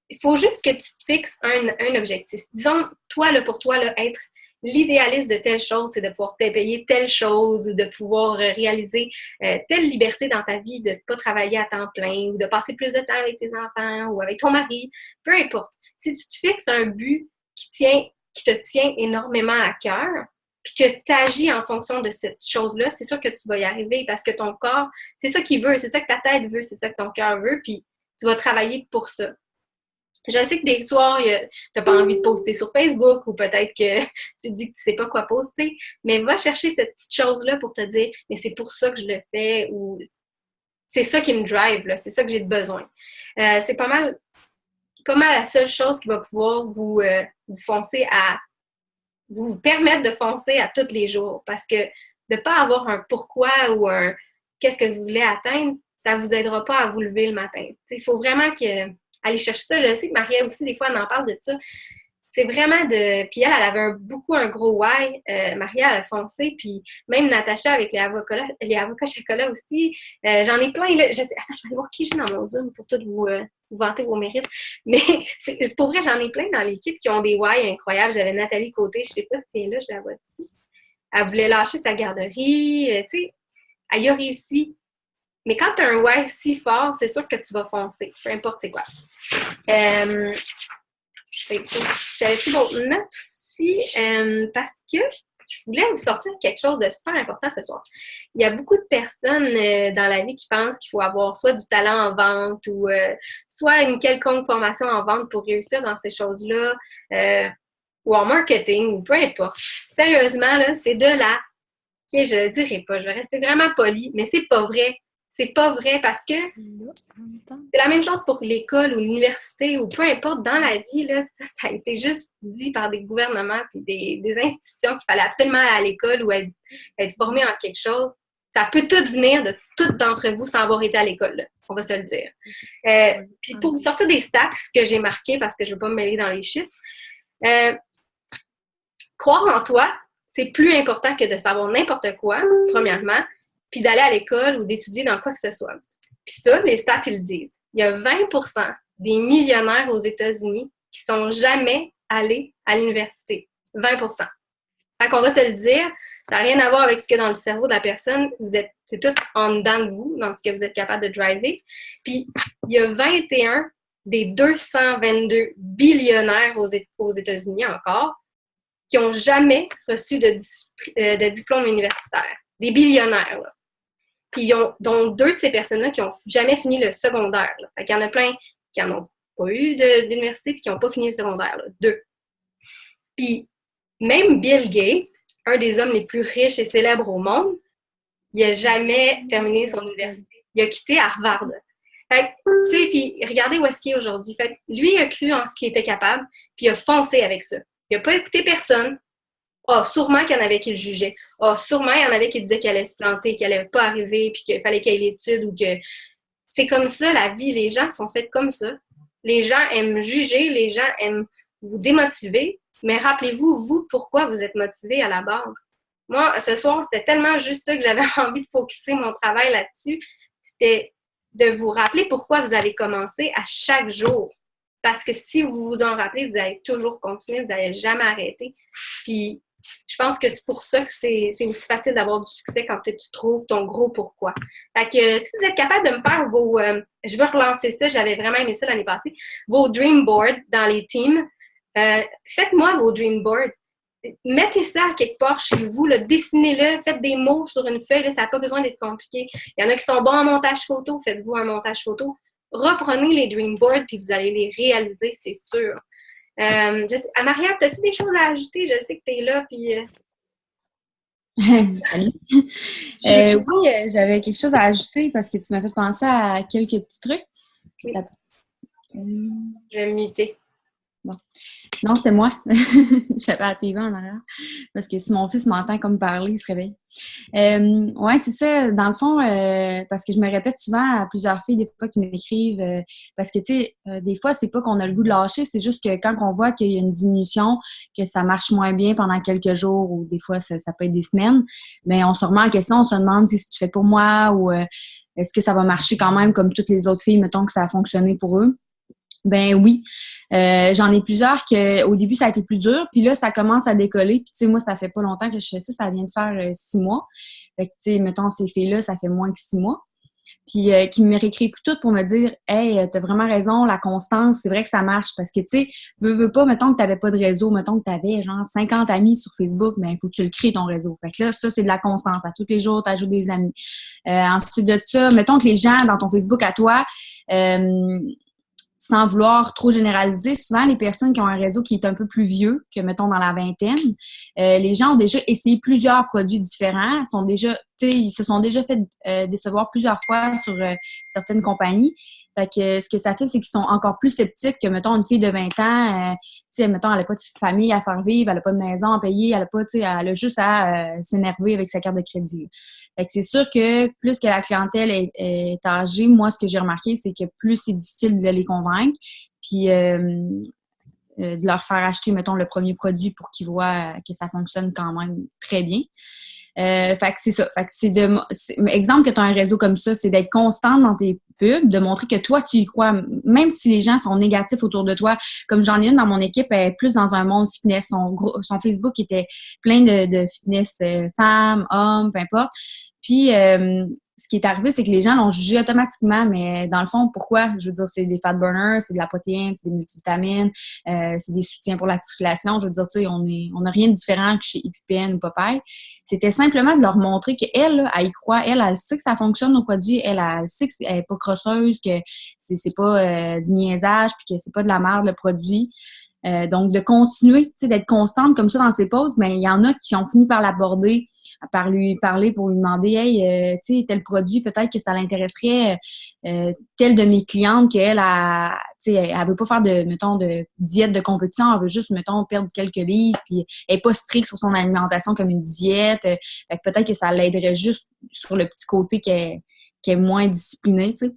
il faut juste que tu te fixes un objectif. Disons, toi, là, pour toi, là, être l'idéaliste de telle chose, c'est de pouvoir te payer telle chose, de pouvoir réaliser telle liberté dans ta vie, de ne pas travailler à temps plein ou de passer plus de temps avec tes enfants ou avec ton mari, peu importe. Si tu te fixes un but qui te tient énormément à cœur, puis que tu agis en fonction de cette chose-là, c'est sûr que tu vas y arriver parce que ton corps, c'est ça qu'il veut, c'est ça que ta tête veut, c'est ça que ton cœur veut, puis tu vas travailler pour ça. Je sais que des soirs, tu n'as pas envie de poster sur Facebook ou peut-être que tu te dis que tu ne sais pas quoi poster, mais va chercher cette petite chose-là pour te dire « mais c'est pour ça que je le fais » ou « c'est ça qui me drive, là, c'est ça que j'ai besoin ». C'est pas mal la seule chose qui va pouvoir vous permettre de foncer à tous les jours parce que de ne pas avoir un pourquoi ou un qu'est-ce que vous voulez atteindre, ça ne vous aidera pas à vous lever le matin. Il faut vraiment aller chercher ça. Je sais que Maria aussi, des fois, elle en parle de ça. c'est vraiment de... Puis elle avait beaucoup un gros why. Maria, elle a foncé. Puis même Natacha avec les avocats chocolat aussi. J'en ai plein, là. Attends, je vais aller voir qui j'ai dans mon Zoom pour tout vous vanter vos mérites. Mais pour vrai, j'en ai plein dans l'équipe qui ont des why incroyables. J'avais Nathalie Côté, je sais pas si c'est là, je la vois dessus. Elle voulait lâcher sa garderie. Tu sais, elle y a réussi. Mais quand tu as un why si fort, c'est sûr que tu vas foncer, peu importe c'est quoi. J'avais pris d'autres notes aussi parce que je voulais vous sortir quelque chose de super important ce soir. Il y a beaucoup de personnes dans la vie qui pensent qu'il faut avoir soit du talent en vente ou soit une quelconque formation en vente pour réussir dans ces choses-là ou en marketing ou peu importe. Sérieusement, là, c'est de la... Okay, je ne dirai pas, je vais rester vraiment polie, mais c'est pas vrai. C'est pas vrai parce que c'est la même chose pour l'école ou l'université ou peu importe dans la vie, là, ça a été juste dit par des gouvernements et des institutions qu'il fallait absolument aller à l'école ou être formé en quelque chose. Ça peut tout venir de toutes d'entre vous sans avoir été à l'école, là, on va se le dire. Puis pour vous sortir des stats que j'ai marquées parce que je ne veux pas me mêler dans les chiffres, croire en toi, c'est plus important que de savoir n'importe quoi, premièrement, puis d'aller à l'école ou d'étudier dans quoi que ce soit. Puis ça, les stats, ils le disent. Il y a 20% des millionnaires aux États-Unis qui sont jamais allés à l'université. 20%. Fait qu'on va se le dire, ça n'a rien à voir avec ce qu'il y a dans le cerveau de la personne. C'est tout en dedans de vous, dans ce que vous êtes capable de driver. Puis, il y a 21 des 222 billionnaires aux États-Unis encore qui n'ont jamais reçu de diplôme universitaire. Des billionnaires, là. Puis, dont 2 de ces personnes-là qui n'ont jamais fini le secondaire. Là. Fait qu'il y en a plein qui n'en ont pas eu d'université puis qui n'ont pas fini le secondaire. Là. 2. Puis, même Bill Gates, un des hommes les plus riches et célèbres au monde, il n'a jamais terminé son université. Il a quitté Harvard. Fait que, tu sais, puis regardez où est-ce qu'il est aujourd'hui. Fait que lui, il a cru en ce qu'il était capable, puis il a foncé avec ça. Il n'a pas écouté personne. Sûrement qu'il y en avait qui le jugeaient. Sûrement il y en avait qui disaient qu'elle allait se planter, qu'elle n'allait pas arriver, puis qu'il fallait qu'elle ait l'étude ou que... C'est comme ça, la vie. Les gens sont faits comme ça. Les gens aiment juger, les gens aiment vous démotiver, mais rappelez-vous, vous, pourquoi vous êtes motivé à la base. Moi, ce soir, c'était tellement juste ça que j'avais envie de focusser mon travail là-dessus. C'était de vous rappeler pourquoi vous avez commencé à chaque jour. Parce que si vous vous en rappelez, vous allez toujours continuer, vous n'allez jamais arrêter. Puis, je pense que c'est pour ça que c'est aussi facile d'avoir du succès quand tu trouves ton gros pourquoi. Fait que si vous êtes capable de me faire vos... je veux relancer ça, j'avais vraiment aimé ça l'année passée. Vos dream boards dans les teams. Faites-moi vos dream boards. Mettez ça à quelque part chez vous, là, dessinez-le, faites des mots sur une feuille, là, ça n'a pas besoin d'être compliqué. Il y en a qui sont bons en montage photo, faites-vous un montage photo. Reprenez les dream boards puis vous allez les réaliser, c'est sûr. Maria, as-tu des choses à ajouter? Je sais que tu es là, puis... Salut! Oui, j'avais quelque chose à ajouter parce que tu m'as fait penser à quelques petits trucs. Oui. Je vais me muter. Bon. Non, c'était moi. J'avais la TV en arrière. Parce que si mon fils m'entend comme parler, il se réveille. Ouais, c'est ça. Dans le fond, parce que je me répète souvent à plusieurs filles, des fois, qui m'écrivent. Parce que, tu sais, des fois, c'est pas qu'on a le goût de lâcher, c'est juste que quand on voit qu'il y a une diminution, que ça marche moins bien pendant quelques jours, ou des fois, ça peut être des semaines, mais on se remet en question, on se demande si tu fais pour moi, ou est-ce que ça va marcher quand même comme toutes les autres filles, mettons que ça a fonctionné pour eux. Ben oui. J'en ai plusieurs que au début, ça a été plus dur. Puis là, ça commence à décoller. Puis tu sais, moi, ça fait pas longtemps que je fais ça. Ça vient de faire 6 mois. Fait que tu sais, mettons, ces filles-là, ça fait moins que 6 mois. Puis qui me réécrivent toutes pour me dire « Hey, t'as vraiment raison, la constance, c'est vrai que ça marche. » Parce que tu sais, veux pas, mettons que t'avais pas de réseau, mettons que t'avais genre 50 amis sur Facebook, ben il faut que tu le crées ton réseau. Fait que là, ça, c'est de la constance. À tous les jours, t'ajoutes des amis. Ensuite de ça, mettons que les gens dans ton Facebook à toi... sans vouloir trop généraliser, souvent, les personnes qui ont un réseau qui est un peu plus vieux que, mettons, dans la vingtaine, les gens ont déjà essayé plusieurs produits différents, ils se sont déjà fait décevoir plusieurs fois sur certaines compagnies. Fait que ce que ça fait, c'est qu'ils sont encore plus sceptiques que, mettons, une fille de 20 ans, tu sais, mettons, elle n'a pas de famille à faire vivre, elle n'a pas de maison à payer, elle a juste à s'énerver avec sa carte de crédit. Fait que c'est sûr que plus que la clientèle est âgée, moi, ce que j'ai remarqué, c'est que plus c'est difficile de les convaincre. Puis, de leur faire acheter, mettons, le premier produit pour qu'ils voient que ça fonctionne quand même très bien. Fait que c'est ça. Fait que exemple que tu as un réseau comme ça, c'est d'être constante dans tes pubs, de montrer que toi, tu y crois, même si les gens sont négatifs autour de toi. Comme j'en ai une dans mon équipe, elle est plus dans un monde fitness. Son Facebook était plein de fitness femmes, hommes, peu importe. Puis, ce qui est arrivé, c'est que les gens l'ont jugé automatiquement, mais dans le fond, pourquoi? Je veux dire, c'est des fat burners, c'est de la protéine, c'est des multivitamines, c'est des soutiens pour l'articulation. Je veux dire, tu sais, on n'a rien de différent que chez XPN ou Popeye. C'était simplement de leur montrer qu'elle, là, elle y croit, elle sait que ça fonctionne nos produits, elle sait qu'elle n'est pas crosseuse, que c'est pas du niaisage, puis que c'est pas de la merde le produit. Donc, de continuer, tu sais, d'être constante comme ça dans ses pauses, mais il y en a qui ont fini par l'aborder, par lui parler pour lui demander, hey, tu sais, tel produit, peut-être que ça l'intéresserait, telle de mes clientes qu'elle a, tu sais, elle veut pas faire mettons, de diète de compétition, elle veut juste, mettons, perdre quelques livres, puis elle est pas stricte sur son alimentation comme une diète, fait que peut-être que ça l'aiderait juste sur le petit côté qu'elle est moins disciplinée, tu sais.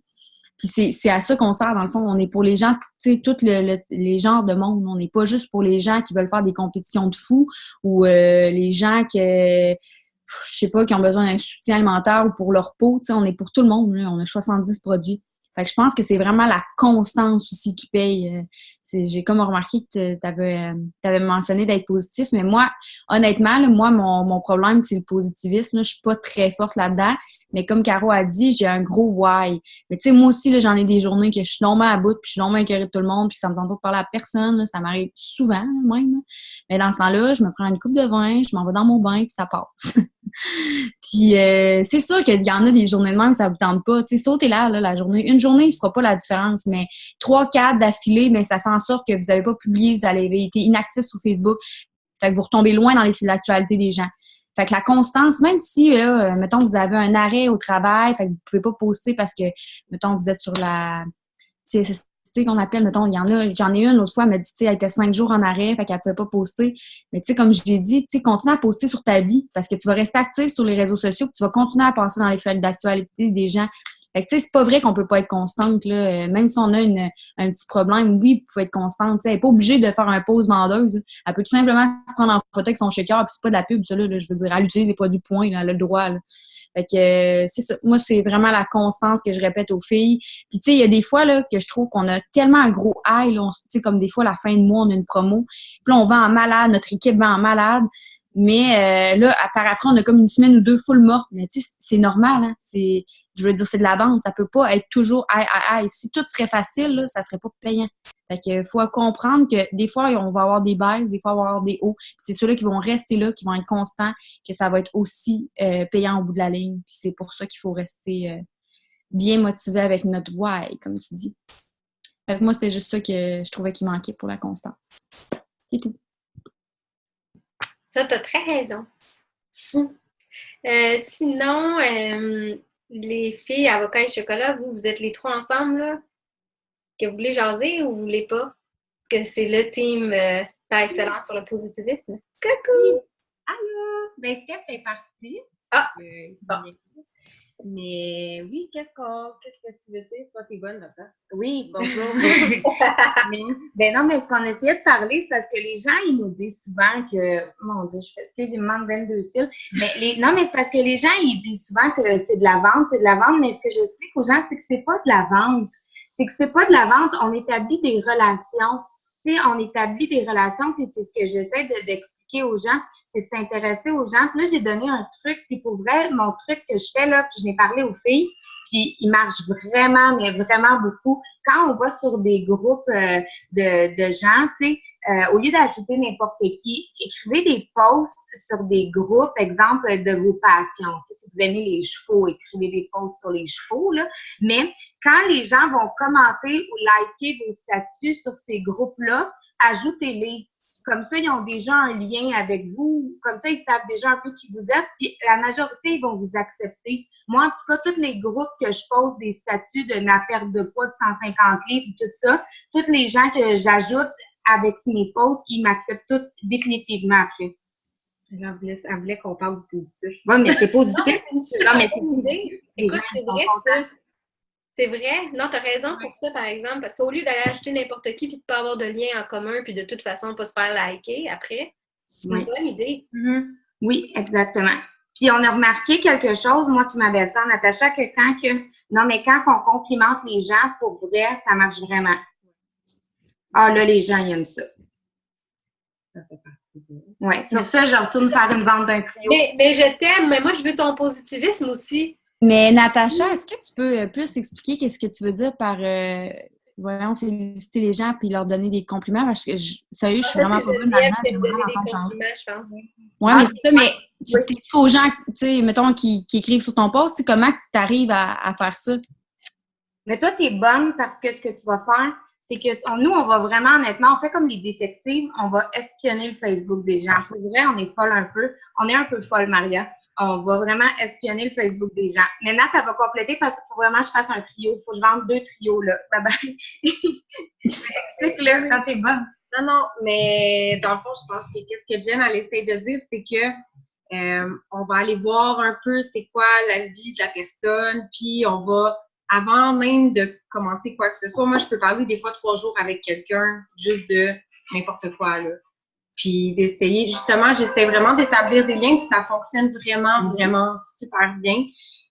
Puis c'est à ça qu'on sert, dans le fond. On est pour les gens, tu sais, tous les genres de monde. On n'est pas juste pour les gens qui veulent faire des compétitions de fous ou les gens je sais pas, qui ont besoin d'un soutien alimentaire ou pour leur peau. Tu sais, on est pour tout le monde. Là. On a 70 produits. Fait que je pense que c'est vraiment la constance aussi qui paye. J'ai comme remarqué que t'avais mentionné d'être positif, mais moi, honnêtement, là, moi, mon problème, c'est le positivisme. Là. Je suis pas très forte là-dedans. Mais comme Caro a dit, j'ai un gros why. Mais tu sais, moi aussi, là, j'en ai des journées que je suis longuement à bout, puis je suis longuement écœurée de tout le monde, puis que ça me tente pas de parler à personne. Là. Ça m'arrive souvent, même. Là. Mais dans ce temps-là, je me prends une coupe de vin, je m'en vais dans mon bain, puis ça passe. Puis c'est sûr qu'il y en a des journées de même, ça vous tente pas. Tu sais, sautez là, la journée. Une journée, il fera pas la différence, mais 3-4 d'affilée, mais ça fait en sorte que vous n'avez pas publié, vous avez été inactif sur Facebook. Fait que vous retombez loin dans les fils d'actualité des gens. Fait que la constance, même si, mettons, vous avez un arrêt au travail, fait que vous pouvez pas poster parce que, mettons, vous êtes sur c'est qu'on appelle, mettons, j'en ai une l'autre fois, elle m'a dit, tu sais, elle était 5 jours en arrêt, fait qu'elle pouvait pas poster. Mais tu sais, comme je l'ai dit, tu sais, continue à poster sur ta vie parce que tu vas rester actif sur les réseaux sociaux, puis tu vas continuer à passer dans les fils d'actualité des gens. Fait que, tu sais, c'est pas vrai qu'on peut pas être constante, là. Même si on a un petit problème, oui, vous pouvez être constante. Tu sais, elle est pas obligée de faire un pause vendeuse. Elle peut tout simplement se prendre en photo avec son shaker, puis c'est pas de la pub, ça, là. Je veux dire, elle utilise des produits points, là, elle a le droit, là. Fait que, c'est ça. Moi, c'est vraiment la constance que je répète aux filles. Puis, tu sais, il y a des fois, là, que je trouve qu'on a tellement un gros high, là. Tu sais, comme des fois, la fin de mois, on a une promo. Puis là, on vend en malade, notre équipe vend en malade. Mais là, après, on a comme une semaine ou deux full morte. Mais tu sais, c'est normal, hein. Je veux dire, c'est de la vente. Ça peut pas être toujours aïe. Si tout serait facile, là, ça serait pas payant. Fait que faut comprendre que des fois, on va avoir des baisses, des fois, on va avoir des hauts. Puis c'est ceux-là qui vont rester là, qui vont être constants, que ça va être aussi payant au bout de la ligne. Puis c'est pour ça qu'il faut rester bien motivé avec notre why, comme tu dis. Fait que moi, c'était juste ça que je trouvais qu'il manquait pour la constance. C'est tout. Ça, t'as très raison. Sinon, les filles avocats et chocolat, vous êtes les trois ensemble, là? Que vous voulez jaser ou vous voulez pas? Parce que c'est le team par excellence sur le positivisme. Coucou! Allô! Ben, Steph est partie. Ah! Bon. Mais oui, qu'est-ce que tu veux dire? Toi, t'es bonne, là, ça? Oui, bonjour. Mais ce qu'on essayait de parler, c'est parce que les gens, ils nous disent souvent que, mon Dieu, excuse, il me manque 22 styles. Mais c'est parce que les gens, ils disent souvent que c'est de la vente, mais ce que j'explique aux gens, c'est que c'est pas de la vente. C'est que c'est pas de la vente, on établit des relations. Tu sais, on établit des relations, puis c'est ce que j'essaie d'expliquer aux gens, c'est de s'intéresser aux gens. Puis là, j'ai donné un truc, puis pour vrai, mon truc que je fais là, puis je n'ai parlé aux filles, puis il marche vraiment, mais vraiment beaucoup. Quand on va sur des groupes de gens, tu sais, au lieu d'ajouter n'importe qui, écrivez des posts sur des groupes, exemple, de vos passions. Tu sais, si vous aimez les chevaux, écrivez des posts sur les chevaux, là. Mais quand les gens vont commenter ou liker vos statuts sur ces groupes-là, ajoutez-les. Comme ça, ils ont déjà un lien avec vous. Comme ça, ils savent déjà un peu qui vous êtes. Puis la majorité, ils vont vous accepter. Moi, en tout cas, tous les groupes que je pose des statuts de ma perte de poids de 150 livres et tout ça, tous les gens que j'ajoute avec mes posts, ils m'acceptent tous définitivement après. Elle voulait qu'on parle du positif. Oui, mais c'est positif. Non, mais c'est une idée. Écoute, c'est vrai ça. C'est vrai? Non, t'as raison pour ça, par exemple, parce qu'au lieu d'aller acheter n'importe qui puis de pas avoir de lien en commun puis de toute façon pas se faire liker après, c'est une bonne idée. Oui, exactement. Puis on a remarqué quelque chose, moi puis ma belle-sœur Natacha, que quand on complimente les gens, pour vrai, ça marche vraiment. Ah là, les gens, ils aiment ça. Oui, sur ça, je retourne faire une vente d'un trio. Mais je t'aime, mais moi, je veux ton positivisme aussi. Mais Natacha, est-ce que tu peux plus expliquer qu'est-ce que tu veux dire par féliciter les gens puis leur donner des compliments? Parce que, sérieux, je suis vraiment pas bonne là-dedans. J'aimerais donner des compliments, je pense. Oui, mais c'est ça, mais tu t'es aux gens, tu sais, mettons, qui écrivent sur ton post, comment tu arrives à faire ça? Mais toi, tu es bonne parce que ce que tu vas faire, c'est que nous, on va vraiment, honnêtement, on fait comme les détectives, on va espionner le Facebook des gens. Pour vrai, on est folle un peu. On est un peu folle, Maria. On va vraiment espionner le Facebook des gens. Mais Nat, elle va compléter parce qu'il faut vraiment que je fasse un trio. Il faut que je vende 2 trios, là. Bye-bye. Explique-le quand t'es bonne. Non, mais dans le fond, je pense que qu'est-ce que Jen, elle essaie de dire, c'est que on va aller voir un peu c'est quoi la vie de la personne, puis on va, avant même de commencer quoi que ce soit, moi, je peux parler des fois 3 jours avec quelqu'un, juste de n'importe quoi, là. Puis d'essayer, justement, j'essaie vraiment d'établir des liens, puis ça fonctionne vraiment, vraiment super bien.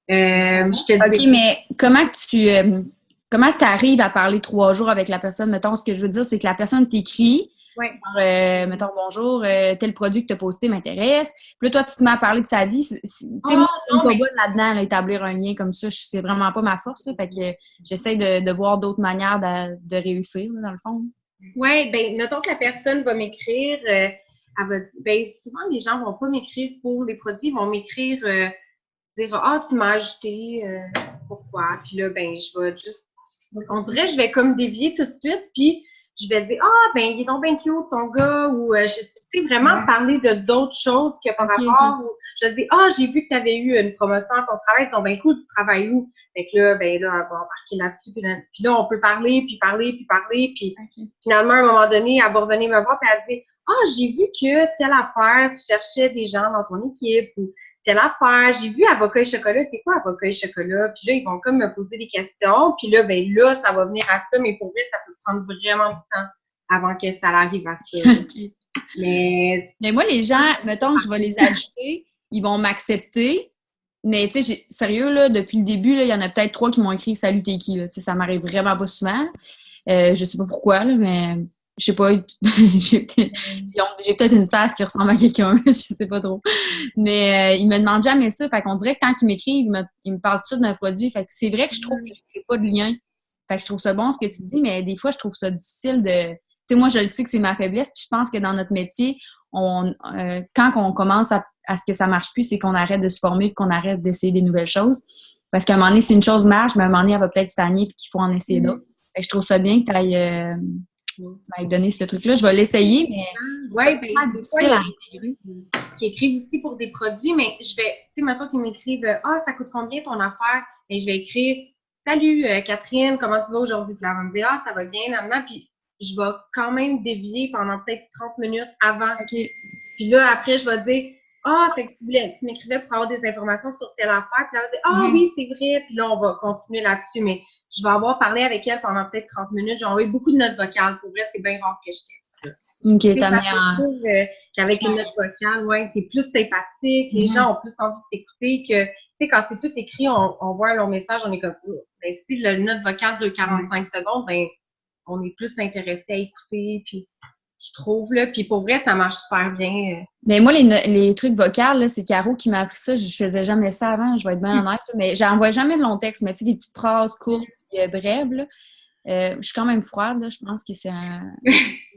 Je te dis. OK, mais comment tu arrives à parler 3 jours avec la personne? Mettons, ce que je veux dire, c'est que la personne t'écrit, mettons, bonjour, tel produit que tu as posté m'intéresse. Puis là, toi, tu te mets à parler de sa vie. Tu sais, moi, je suis pas bonne là-dedans, établir un lien comme ça. C'est vraiment pas ma force. Là, fait que j'essaie de voir d'autres manières de réussir, là, dans le fond. Oui, bien, mettons que la personne va m'écrire, souvent, les gens ne vont pas m'écrire pour les produits, ils vont m'écrire, dire « Ah, tu m'as ajouté, pourquoi? » Puis là, ben, je vais juste, on dirait, je vais comme dévier tout de suite, puis je vais dire « Ah, ben, il est donc bien cute, ton gars, ou je sais vraiment parler de d'autres choses que par rapport, ou je dis « Ah, j'ai vu que tu avais eu une promotion à ton travail, donc ben, cool, tu travailles où? » Fait que là, ben, là, elle va embarquer là-dessus, puis là, on peut parler, puis finalement, à un moment donné, elle va revenir me voir, puis elle dit « Ah, j'ai vu que telle affaire, tu cherchais des gens dans ton équipe, ou telle affaire, j'ai vu Avocat et Chocolat, c'est quoi Avocat et Chocolat? » Puis là, ils vont comme me poser des questions, puis là, ben là, ça va venir à ça, mais pour vrai, ça peut prendre vraiment du temps avant que ça arrive à ça. Mais moi, les gens, mettons, je vais les ajouter, ils vont m'accepter, mais tu sais, sérieux, là, depuis le début, il y en a peut-être 3 qui m'ont écrit « Salut, t'es qui? » Tu sais, ça m'arrive vraiment pas souvent. Je sais pas pourquoi, là, mais je sais pas, j'ai peut-être une face qui ressemble à quelqu'un, je sais pas trop. Mais ils me demandent jamais ça, fait qu'on dirait que quand ils m'écrivent, ils me parlent tout de suite d'un produit, fait que c'est vrai que je trouve que je crée pas de lien. Fait que je trouve ça bon ce que tu dis, mais des fois, je trouve ça difficile de... Tu sais, moi, je le sais que c'est ma faiblesse, puis je pense que dans notre métier, quand on commence à ce que ça marche plus, c'est qu'on arrête de se former puis qu'on arrête d'essayer des nouvelles choses. Parce qu'à un moment donné, si une chose marche, mais à un moment donné, elle va peut-être stagner puis qu'il faut en essayer d'autres. Fait que je trouve ça bien que tu ailles donner ce truc-là. Je vais l'essayer, mais c'est vraiment difficile à intégrer. Qui écrivent aussi pour des produits, mais je vais, tu sais, mettons qu'ils m'écrivent « Ah, ça coûte combien ton affaire? » Et je vais écrire « Salut Catherine, comment tu vas aujourd'hui? » Puis là, elle va me dire « Ah, ça va bien, maintenant. » Puis je vais quand même dévier pendant peut-être 30 minutes avant. Puis là, après, je vais dire « Ah, fait que tu m'écrivais pour avoir des informations sur telle affaire. » Puis là, elle va dire « Ah oui, c'est vrai. » Puis là, on va continuer là-dessus, mais je vais avoir parlé avec elle pendant peut-être 30 minutes. J'ai envoyé beaucoup de notes vocales. Pour vrai, c'est bien rare que je texte. OK, ta mère. Je trouve qu'avec une note vocale, t'es plus sympathique, les gens ont plus envie de t'écouter que, tu sais, quand c'est tout écrit, on voit un long message, on est comme, ben, si la note vocale dure 45 secondes, ben, on est plus intéressé à écouter, puis je trouve, là, puis pour vrai, ça marche super bien. Mais moi, les trucs vocaux, là, c'est Caro qui m'a appris ça. Je faisais jamais ça avant, je vais être bien honnête, mais j'envoie jamais de long texte, mais tu sais, des petites phrases courtes et brèves, là. Je suis quand même froide, là. Je pense que ça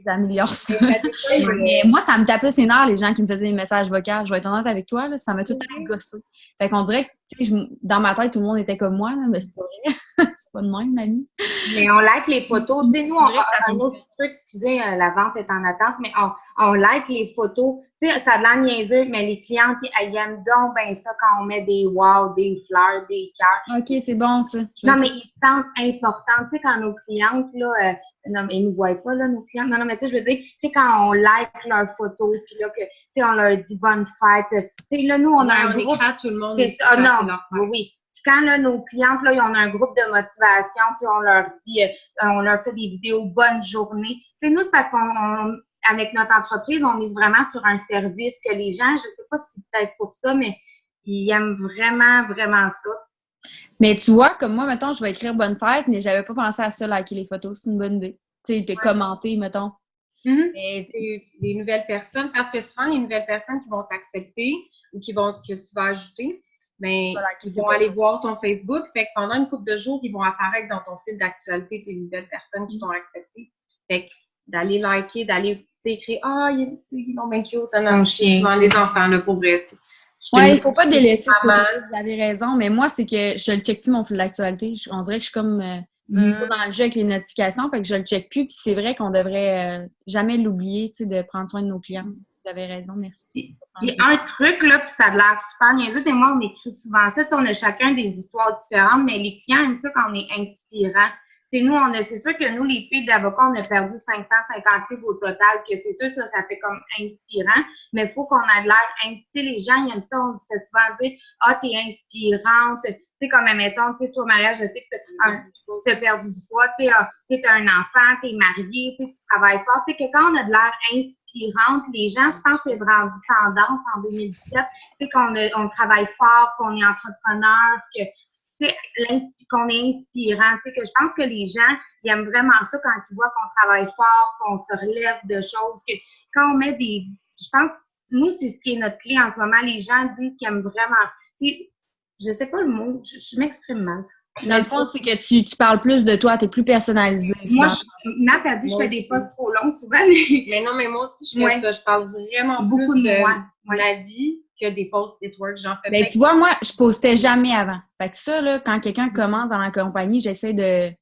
améliore ça. Mais moi, ça me tapait ses nerfs, les gens qui me faisaient des messages vocaux. Je vais être honnête avec toi, là, ça m'a tout le temps gossé. Fait qu'on dirait que, tu sais, dans ma tête, tout le monde était comme moi, là, mais c'est pas vrai. C'est pas de même, mamie. Mais on like les photos. Tu sais, nous, on a un autre truc, excusez, la vente est en attente, mais on like les photos. Tu sais, ça a de l'air niaiseux, mais les clientes, elles aiment donc bien ça quand on met des wow, des fleurs, des cœurs. OK, c'est bon, ça. Non, mais ils se sentent importants. Tu sais, quand nos clientes, là, non, mais ils nous voient pas, là, nos clientes. Non, mais tu sais, je veux dire, tu sais, quand on like leurs photos, puis là, que, tu sais, on leur dit bonne fête. Tu sais, là, nous, on a un groupe. Tout le monde. C'est ça. Ah, non, oui. Puis quand là, nos clientes, là, on a un groupe de motivation, puis on leur dit, on leur fait des vidéos bonne journée. Tu sais, nous, c'est parce avec notre entreprise, on mise vraiment sur un service que les gens, je sais pas si c'est peut-être pour ça, mais ils aiment vraiment, vraiment ça. Mais tu vois, comme moi, mettons, je vais écrire bonne fête, mais j'avais pas pensé à ça, liker les photos. C'est une bonne idée. Tu sais, de commenter, mettons. Mais des nouvelles personnes, parce que souvent, les nouvelles personnes qui vont t'accepter ou que tu vas ajouter, mais ils vont aller voir ton Facebook. Fait que pendant une couple de jours, ils vont apparaître dans ton fil d'actualité tes nouvelles personnes qui t'ont accepté. Fait que d'aller liker, d'aller écrire ils sont bien cute, souvent les enfants, là, pour vrai. Ouais, il faut pas délaisser ce côté-là, vous avez raison, mais moi, c'est que je le check plus mon fil d'actualité. On dirait que je suis comme dans le jeu avec les notifications, fait que je le check plus, puis c'est vrai qu'on devrait jamais l'oublier, tu sais, de prendre soin de nos clients. Vous avez raison, merci. Il y a un truc, là, puis ça a l'air super niaiseux, mais moi, on écrit souvent ça, on a chacun des histoires différentes, mais les clients aiment ça quand on est inspirant. T'sais, nous, c'est sûr que nous, les filles d'avocats, on a perdu 550 livres au total, que c'est sûr, ça fait comme inspirant, mais il faut qu'on ait l'air inspirant. Les gens, ils aiment ça, on se fait souvent dire, t'es inspirante. Tu sais, comme, mettons, toi, Maria, je sais que t'as perdu du poids, t'as un enfant, t'es mariée, tu travailles fort. Tu sais, que quand on a de l'air inspirante, les gens, je pense que c'est rendu tendance en 2017, tu sais, qu'on travaille fort, qu'on est entrepreneur, qu'on est inspirant, que je pense que les gens, ils aiment vraiment ça quand ils voient qu'on travaille fort, qu'on se relève de choses, que quand on met je pense, nous, c'est ce qui est notre clé en ce moment, les gens disent qu'ils aiment vraiment, je sais pas le mot, je m'exprime mal. Dans le fond, c'est que tu parles plus de toi, tu es plus personnalisé. Moi, Matt a dit que je fais des posts trop longs souvent, mais non, mais moi aussi, je fais ça, je parle vraiment beaucoup plus de moi. Ma vie que des posts network, j'en fais ben, tu vois, moi, je postais jamais avant. Fait que ça, là, quand quelqu'un commence dans la compagnie, j'essaie de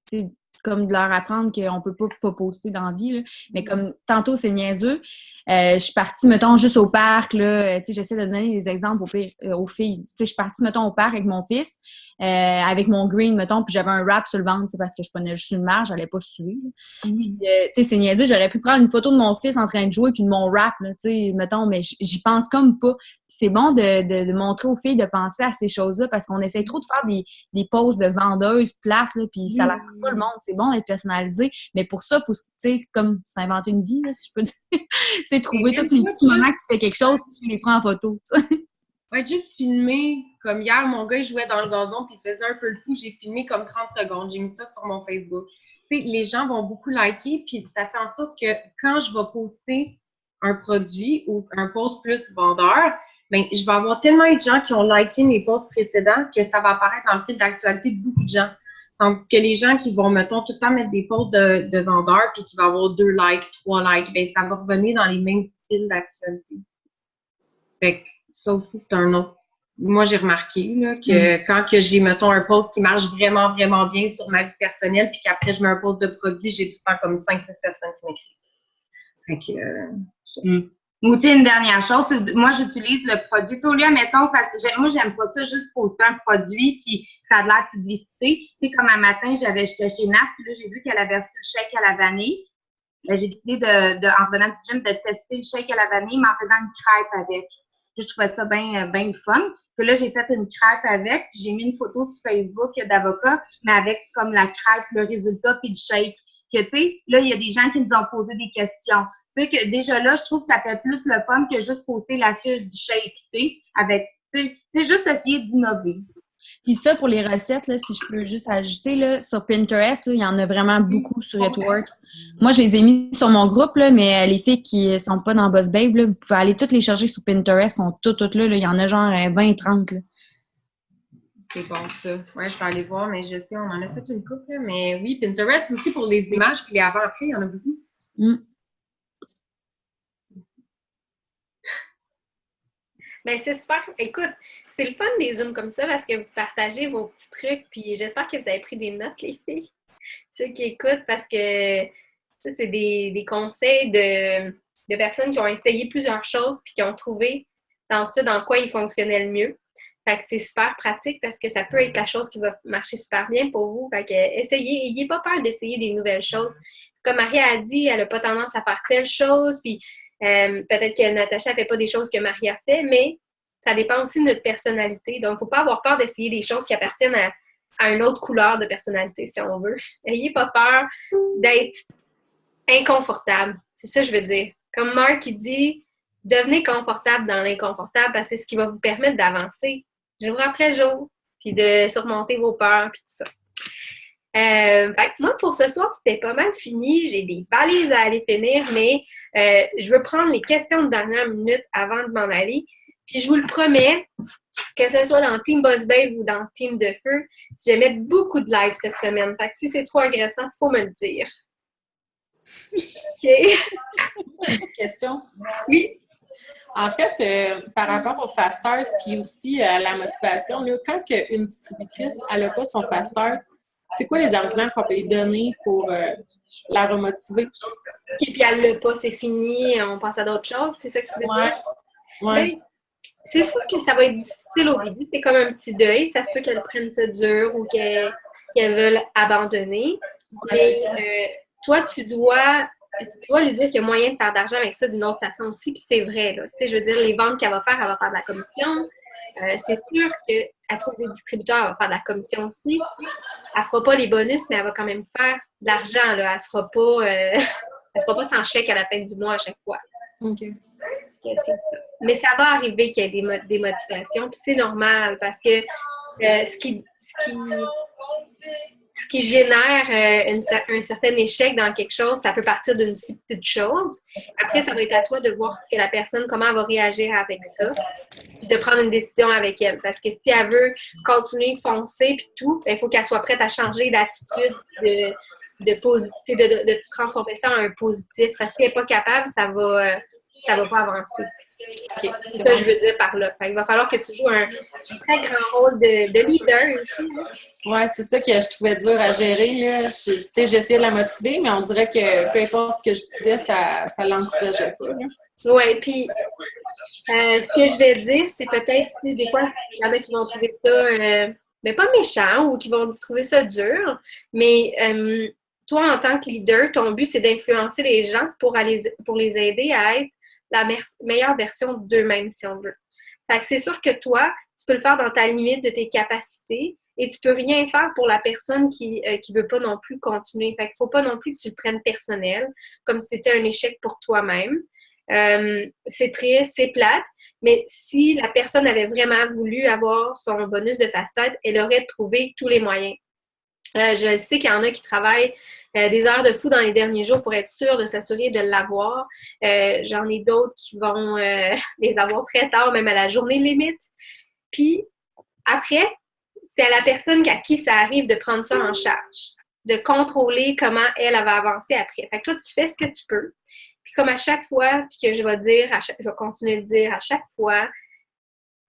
leur apprendre qu'on peut pas poster dans la vie, là. Mais comme tantôt, c'est niaiseux. Je suis partie, mettons, juste au parc, là. J'essaie de donner des exemples aux filles. Je suis partie, mettons, au parc avec mon fils, avec mon green, mettons, puis j'avais un wrap sur le ventre, parce que je prenais juste une marche, j'allais pas suivre. Puis, c'est niaiseux, j'aurais pu prendre une photo de mon fils en train de jouer, puis de mon wrap, là, mettons, mais j'y pense comme pas. Puis c'est bon de montrer aux filles de penser à ces choses-là, parce qu'on essaie trop de faire des poses de vendeuses plates, là, puis ça l'attire pas le monde. C'est bon d'être personnalisé, mais pour ça, il faut, comme s'inventer une vie, là, si je peux dire. Trouver tous les petits moments que tu fais quelque chose, tu les prends en photo. Ouais, juste filmer. Comme hier, mon gars, il jouait dans le gazon puis il faisait un peu le fou. J'ai filmé comme 30 secondes. J'ai mis ça sur mon Facebook. Tu sais, les gens vont beaucoup liker puis ça fait en sorte que quand je vais poster un produit ou un post plus vendeur, ben, je vais avoir tellement de gens qui ont liké mes posts précédents que ça va apparaître dans le fil d'actualité de beaucoup de gens. Tandis que les gens qui vont, mettons, tout le temps mettre des posts de vendeurs puis qui vont avoir 2 likes, 3 likes, ben ça va revenir dans les mêmes fils d'actualité. Fait que ça aussi, c'est un autre. Moi, j'ai remarqué là, que quand j'ai, mettons, un post qui marche vraiment, vraiment bien sur ma vie personnelle puis qu'après, je mets un post de produit, j'ai tout le temps comme 5-6 personnes qui m'écrivent. Fait que... Ou tu sais, une dernière chose, moi j'utilise le produit. Au lieu, mettons, parce que moi j'aime pas ça juste poster un produit puis ça a de l'air publicité. Tu sais, comme un matin, j'étais chez Nat, puis là j'ai vu qu'elle avait reçu le shake à la vanille. J'ai décidé en revenant du gym de tester le shake à la vanille, mais en faisant une crêpe avec. Je trouvais ça bien fun. Puis là, j'ai fait une crêpe avec, puis j'ai mis une photo sur Facebook d'avocat, mais avec comme la crêpe, le résultat, puis le shake. Que tu sais, là, il y a des gens qui nous ont posé des questions. Tu sais que déjà là, je trouve que ça fait plus le fun que juste poster la fiche du shake, tu sais, avec, tu sais, juste essayer d'innover. Puis ça, pour les recettes, là, si je peux juste ajouter, là, sur Pinterest, là, il y en a vraiment beaucoup sur It-Works. Moi, je les ai mis sur mon groupe, là, mais les filles qui sont pas dans Boss Babe, là, vous pouvez aller toutes les charger sur Pinterest, sont toutes là, il y en a genre 20-30, là. C'est bon, ça. Ouais, je vais aller voir, mais je sais, on en a fait une couple, là, mais oui, Pinterest aussi pour les images, puis les avant-après, il y en a beaucoup. Ben, c'est super. Écoute, c'est le fun des Zooms comme ça parce que vous partagez vos petits trucs. Puis j'espère que vous avez pris des notes, les filles. Ceux qui écoutent, parce que ça, c'est des conseils de personnes qui ont essayé plusieurs choses puis qui ont trouvé dans quoi ils fonctionnaient le mieux. Fait que c'est super pratique parce que ça peut être la chose qui va marcher super bien pour vous. Fait que essayez, n'ayez pas peur d'essayer des nouvelles choses. Comme Maria a dit, elle n'a pas tendance à faire telle chose, puis peut-être que Natacha ne fait pas des choses que Maria fait, mais ça dépend aussi de notre personnalité. Donc, il ne faut pas avoir peur d'essayer des choses qui appartiennent à une autre couleur de personnalité, si on veut. N'ayez pas peur d'être inconfortable. C'est ça que je veux dire. Comme Marc, il dit, devenez confortable dans l'inconfortable parce que c'est ce qui va vous permettre d'avancer jour après jour, puis de surmonter vos peurs, puis tout ça. Fait que moi, pour ce soir, c'était pas mal fini. J'ai des balises à aller finir, mais je veux prendre les questions de dernière minute avant de m'en aller. Puis je vous le promets, que ce soit dans Team Boss Babe ou dans Team de Feu, je vais mettre beaucoup de live cette semaine. Fait que si c'est trop agressant, il faut me le dire. OK. Question. Oui. En fait, par rapport au Fast Start, puis aussi à la motivation, là, quand une distributrice n'a pas son Fast Start, c'est quoi les arguments qu'on peut lui donner pour la remotiver? OK, puis elle l'a pas, c'est fini, on passe à d'autres choses, c'est ça que tu veux dire? Ouais. Ben, c'est sûr que ça va être difficile au début, c'est comme un petit deuil, ça se peut qu'elle prenne ça dur ou qu'elle veuille abandonner. Mais toi, tu dois lui dire qu'il y a moyen de faire d'argent avec ça d'une autre façon aussi, puis c'est vrai, là. Tu sais, je veux dire, les ventes qu'elle va faire, elle va faire de la commission. C'est sûr qu'elle trouve des distributeurs, elle va faire de la commission aussi. Elle ne fera pas les bonus, mais elle va quand même faire de l'argent, là. Elle ne sera pas sans chèque à la fin du mois à chaque fois. OK. Mais ça va arriver qu'il y ait des motivations, puis c'est normal parce que ce qui génère un certain échec dans quelque chose, ça peut partir d'une si petite chose. Après, ça va être à toi de voir ce que la personne, comment elle va réagir avec ça, puis de prendre une décision avec elle. Parce que si elle veut continuer, foncer, puis tout, il faut qu'elle soit prête à changer d'attitude, de transformer ça en un positif. Parce qu'elle n'est pas capable, ça va pas avancer. OK. C'est ça que je veux dire par là. Il va falloir que tu joues un très grand rôle de leader aussi. Hein? Oui, c'est ça que je trouvais dur à gérer. Là. J'essayais de la motiver, mais on dirait que peu importe ce que je disais, ça l'encourageait pas. Oui, puis ce que je vais dire, c'est peut-être, des fois, il y en a qui vont trouver ça, mais pas méchant ou qui vont trouver ça dur, mais toi, en tant que leader, ton but, c'est d'influencer les gens pour les aider à être la meilleure version d'eux-mêmes, si on veut. Fait que c'est sûr que toi, tu peux le faire dans ta limite de tes capacités et tu peux rien faire pour la personne qui veut pas non plus continuer. Fait qu'il faut pas non plus que tu le prennes personnel, comme si c'était un échec pour toi-même. C'est triste, c'est plate, mais si la personne avait vraiment voulu avoir son bonus de fast-tête, elle aurait trouvé tous les moyens. Je sais qu'il y en a qui travaillent des heures de fou dans les derniers jours pour être sûr de s'assurer de l'avoir. J'en ai d'autres qui vont les avoir très tard, même à la journée limite. Puis après, c'est à la personne à qui ça arrive de prendre ça en charge, de contrôler comment elle va avancer après. Fait que toi, tu fais ce que tu peux. Puis comme à chaque fois, puis que je vais continuer de dire à chaque fois,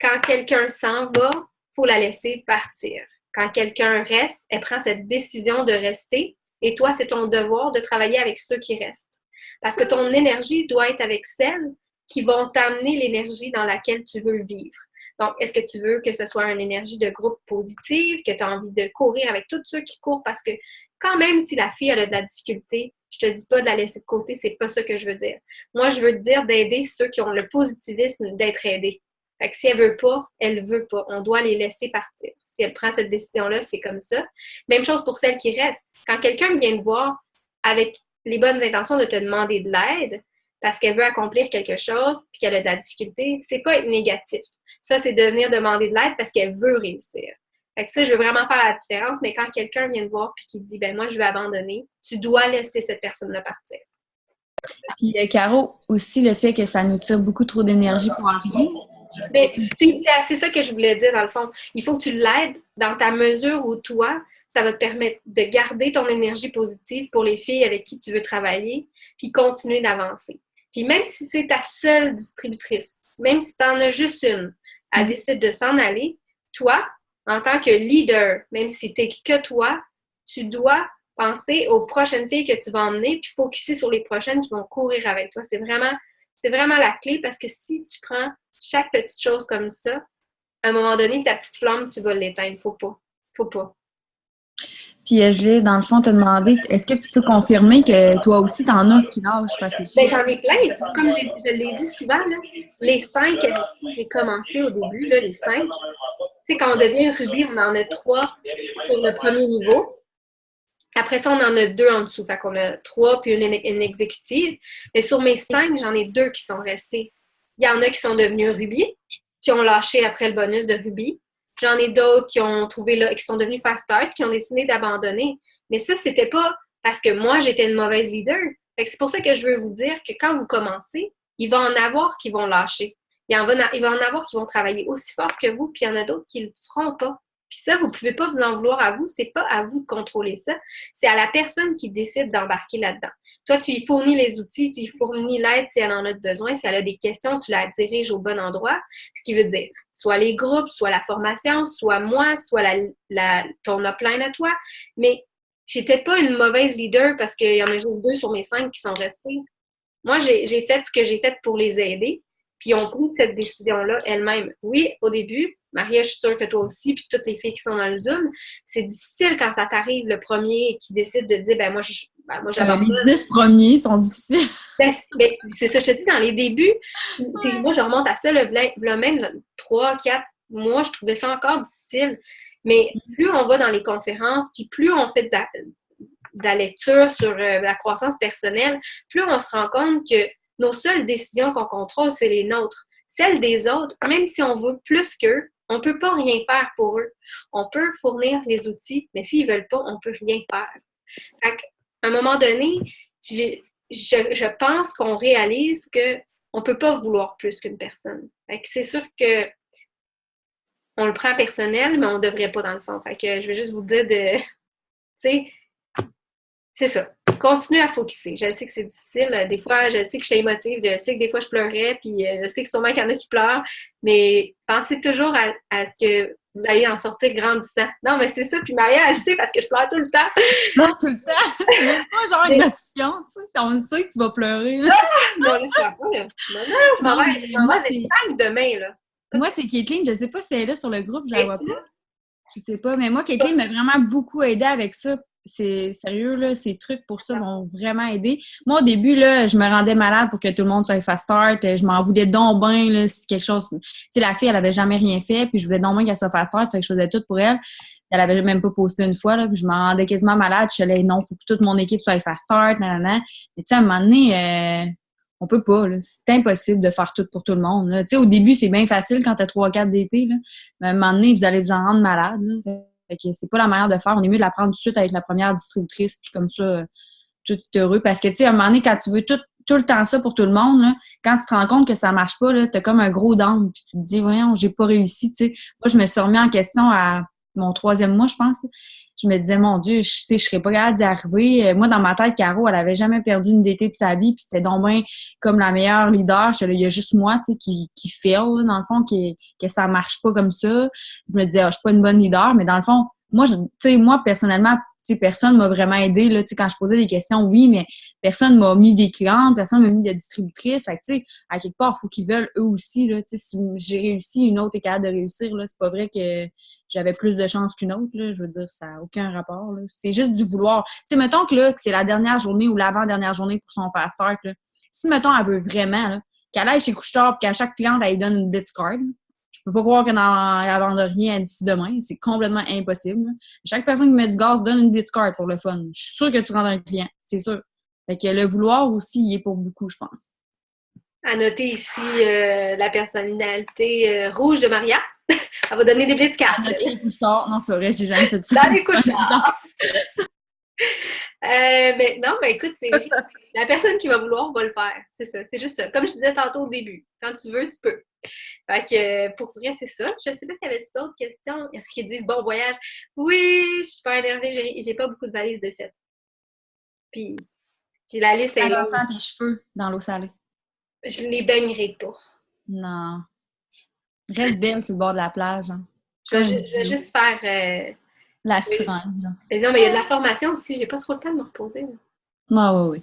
quand quelqu'un s'en va, il faut la laisser partir. Quand quelqu'un reste, elle prend cette décision de rester et toi, c'est ton devoir de travailler avec ceux qui restent. Parce que ton énergie doit être avec celles qui vont t'amener l'énergie dans laquelle tu veux vivre. Donc, est-ce que tu veux que ce soit une énergie de groupe positive, que tu as envie de courir avec tous ceux qui courent? Parce que quand même, si la fille elle a de la difficulté, je te dis pas de la laisser de côté, c'est pas ça que je veux dire. Moi, je veux te dire d'aider ceux qui ont le positivisme d'être aidés. Fait que si elle veut pas, elle veut pas. On doit les laisser partir. Si elle prend cette décision-là, c'est comme ça. Même chose pour celles qui restent. Quand quelqu'un vient te voir avec les bonnes intentions de te demander de l'aide, parce qu'elle veut accomplir quelque chose puis qu'elle a de la difficulté, c'est pas être négatif. Ça, c'est de venir demander de l'aide parce qu'elle veut réussir. Fait que ça, je veux vraiment faire la différence, mais quand quelqu'un vient te voir puis qui dit « ben moi, je vais abandonner », tu dois laisser cette personne-là partir. Puis, Caro, aussi le fait que ça nous tire beaucoup trop d'énergie pour rien. C'est ça que je voulais dire, dans le fond. Il faut que tu l'aides dans ta mesure où toi, ça va te permettre de garder ton énergie positive pour les filles avec qui tu veux travailler, puis continuer d'avancer. Puis même si c'est ta seule distributrice, même si tu en as juste une, elle décide de s'en aller, toi, en tant que leader, même si tu n'es que toi, tu dois penser aux prochaines filles que tu vas emmener, puis focusser sur les prochaines qui vont courir avec toi. C'est vraiment la clé, parce que si tu prends chaque petite chose comme ça, à un moment donné, ta petite flamme, tu vas l'éteindre. Faut pas. Puis je voulais, dans le fond, te demander, est-ce que tu peux confirmer que toi aussi, t'en as qui lâchent? Parce que Ben, j'en ai plein. Comme je l'ai dit souvent, là, les 5 avec qui j'ai commencé au début, là, les 5, tu sais, quand on devient rubis, on en a 3 sur le premier niveau. Après ça, on en a 2 en dessous. Fait qu'on a 3 puis une exécutive. Mais sur mes 5, j'en ai 2 qui sont restés. Il y en a qui sont devenus rubis, qui ont lâché après le bonus de rubis. J'en ai d'autres qui ont trouvé là, qui sont devenus fast start, qui ont décidé d'abandonner. Mais ça, c'était pas parce que moi, j'étais une mauvaise leader. Fait que c'est pour ça que je veux vous dire que quand vous commencez, il va en avoir qui vont lâcher. Il va en avoir qui vont travailler aussi fort que vous, puis il y en a d'autres qui le feront pas. Puis ça, vous pouvez pas vous en vouloir à vous. C'est pas à vous de contrôler ça. C'est à la personne qui décide d'embarquer là-dedans. Toi, tu lui fournis les outils, tu lui fournis l'aide si elle en a besoin. Si elle a des questions, tu la diriges au bon endroit. Ce qui veut dire soit les groupes, soit la formation, soit moi, soit ton upline à toi. Mais j'étais pas une mauvaise leader parce qu'il y en a juste 2 sur mes 5 qui sont restés. Moi, j'ai fait ce que j'ai fait pour les aider. Puis ils ont pris cette décision-là elles-mêmes. Oui, au début, Maria, je suis sûre que toi aussi, puis toutes les filles qui sont dans le Zoom, c'est difficile quand ça t'arrive le premier qui décide de dire, moi, j'abandonne. Les 10 premiers sont difficiles. Ben, c'est ça, je te dis, dans les débuts, puis moi, je remonte à ça, même 3, 4 mois, je trouvais ça encore difficile. Mais plus on va dans les conférences, puis plus on fait de la lecture sur la croissance personnelle, plus on se rend compte que nos seules décisions qu'on contrôle, c'est les nôtres. Celles des autres, même si on veut plus qu'eux, on ne peut pas rien faire pour eux. On peut fournir les outils, mais s'ils ne veulent pas, on ne peut rien faire. Fait qu'à un moment donné, je pense qu'on réalise qu'on ne peut pas vouloir plus qu'une personne. Fait que c'est sûr que on le prend personnel, mais on ne devrait pas dans le fond. Fait que je vais juste vous dire tu sais, c'est ça. Continue à focusser. Je sais que c'est difficile. Des fois, je sais que j'étais émotive. Je sais que des fois, je pleurais. Puis je sais que sûrement qu'il y en a qui pleurent. Mais pensez toujours à ce que vous allez en sortir grandissant. Non, mais c'est ça. Puis Maria, elle sait parce que je pleure tout le temps. Je pleure tout le temps. C'est même pas genre une option. Tu sais. On sait que tu vas pleurer. Là. Non, là, je pleure pas. Là. Non, je m'en vais demain. Là. Moi, c'est Caitlin. Je sais pas si elle est là sur le groupe. Je la vois pas. Je sais pas. Mais moi, Caitlin m'a vraiment beaucoup aidée avec ça. C'est sérieux, là, ces trucs pour ça m'ont vraiment aidé. Moi, au début, là, je me rendais malade pour que tout le monde soit fast start. Je m'en voulais donc bien, là, si quelque chose... Tu sais, la fille, elle avait jamais rien fait, puis je voulais donc bien qu'elle soit fast start, fait que je faisais tout pour elle. Elle avait même pas posté une fois, là, puis je m'en rendais quasiment malade. Je disais, non, faut que toute mon équipe soit fast start, nanana. Mais tu sais, à un moment donné, on peut pas, là. C'est impossible de faire tout pour tout le monde, là. Tu sais, au début, c'est bien facile quand t'as 3-4 d'été, là. Mais à un moment donné, vous allez vous en rendre malade, là. Fait que c'est pas la manière de faire. On est mieux de la prendre tout de suite avec la première distributrice, puis comme ça, tout est heureux. Parce que, tu sais, à un moment donné, quand tu veux tout le temps ça pour tout le monde, là, quand tu te rends compte que ça marche pas, là, t'as comme un gros down, puis tu te dis, voyons, j'ai pas réussi, tu sais. Moi, je me suis remis en question à mon 3e mois, je pense. Je me disais, mon Dieu, je serais pas capable d'y arriver. Moi, dans ma tête, Caro, elle avait jamais perdu une DT de sa vie, puis c'était donc bien comme la meilleure leader. Il y a juste moi, tu sais, qui fail, là, dans le fond, que ça marche pas comme ça. Je me disais, je suis pas une bonne leader, mais dans le fond, moi, personnellement, tu sais, personne m'a vraiment aidé, là, tu sais, quand je posais des questions, oui, mais personne m'a mis des clientes, personne m'a mis de distributrices. Fait que, tu sais, à quelque part, il faut qu'ils veulent eux aussi, là, tu sais, si j'ai réussi, une autre est capable de réussir, là, c'est pas vrai que j'avais plus de chance qu'une autre, là. Je veux dire, ça n'a aucun rapport, là. C'est juste du vouloir. Tu sais, mettons que c'est la dernière journée ou l'avant-dernière journée pour son fast start, là. Si, mettons, elle veut vraiment, là, qu'elle aille chez Couche-Tard et qu'à chaque cliente, elle lui donne une blitz card, je peux pas croire qu'elle n'en vende rien d'ici demain. C'est complètement impossible, là. Chaque personne qui met du gaz donne une blitz card pour le fun. Je suis sûre que tu rentres un client. C'est sûr. Fait que le vouloir aussi, il est pour beaucoup, je pense. À noter ici la personnalité rouge de Maria. Elle va donner des blitz cards. À noter les couches-tard. Non, c'est vrai, j'ai jamais fait ça. Dans les couches-tard. Mais non, mais écoute, c'est vrai. La personne qui va vouloir va le faire. C'est ça. C'est juste ça. Comme je disais tantôt au début. Quand tu veux, tu peux. Fait que pour vrai, c'est ça. Je sais pas s'il y avait d'autres questions qui disent bon voyage. Oui, je suis super énervée. J'ai pas beaucoup de valises de fête. Puis la liste est là. Sens tes cheveux dans l'eau salée. Je les baignerai pas. Non. Reste belle sur le bord de la plage. Hein. Je vais juste faire... la seringue. Là. Non, mais il y a de la formation aussi. J'ai pas trop le temps de me reposer. Là. Ah oui.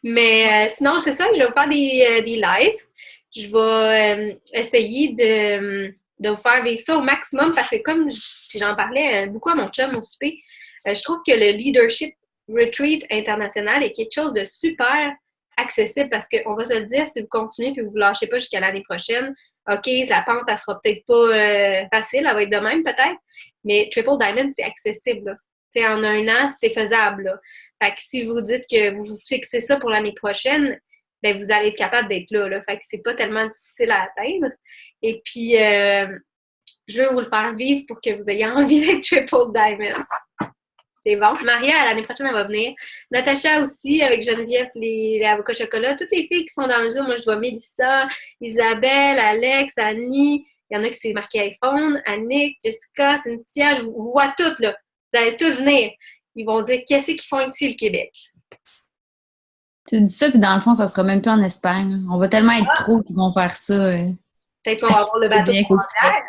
Mais sinon, c'est ça. Je vais faire des lives. Je vais essayer de de vous faire vivre ça au maximum parce que comme j'en parlais beaucoup à mon chum au souper, je trouve que le Leadership Retreat international est quelque chose de super accessible parce qu'on va se le dire, si vous continuez et vous ne lâchez pas jusqu'à l'année prochaine, OK, la pente, elle sera peut-être pas facile, elle va être de même peut-être, mais Triple Diamond, c'est accessible, là. T'sais, en 1 an, c'est faisable, là. Fait que si vous dites que vous fixez ça pour l'année prochaine, ben vous allez être capable d'être là, là. Fait que c'est pas tellement difficile à atteindre. Et puis, je veux vous le faire vivre pour que vous ayez envie d'être Triple Diamond. C'est bon. Maria, l'année prochaine, elle va venir. Natacha aussi, avec Geneviève, les avocats chocolat. Toutes les filles qui sont dans le Zoom, moi, je vois Mélissa, Isabelle, Alex, Annie. Il y en a qui s'est marqué iPhone, Annick, Jessica, Cynthia. Je vous vois toutes, là. Vous allez tous venir. Ils vont dire qu'est-ce qu'ils font ici, le Québec. Tu dis ça, puis dans le fond, ça sera même plus en Espagne. On va tellement être trop qu'ils vont faire ça. Peut-être qu'on va avoir le bateau de frontière.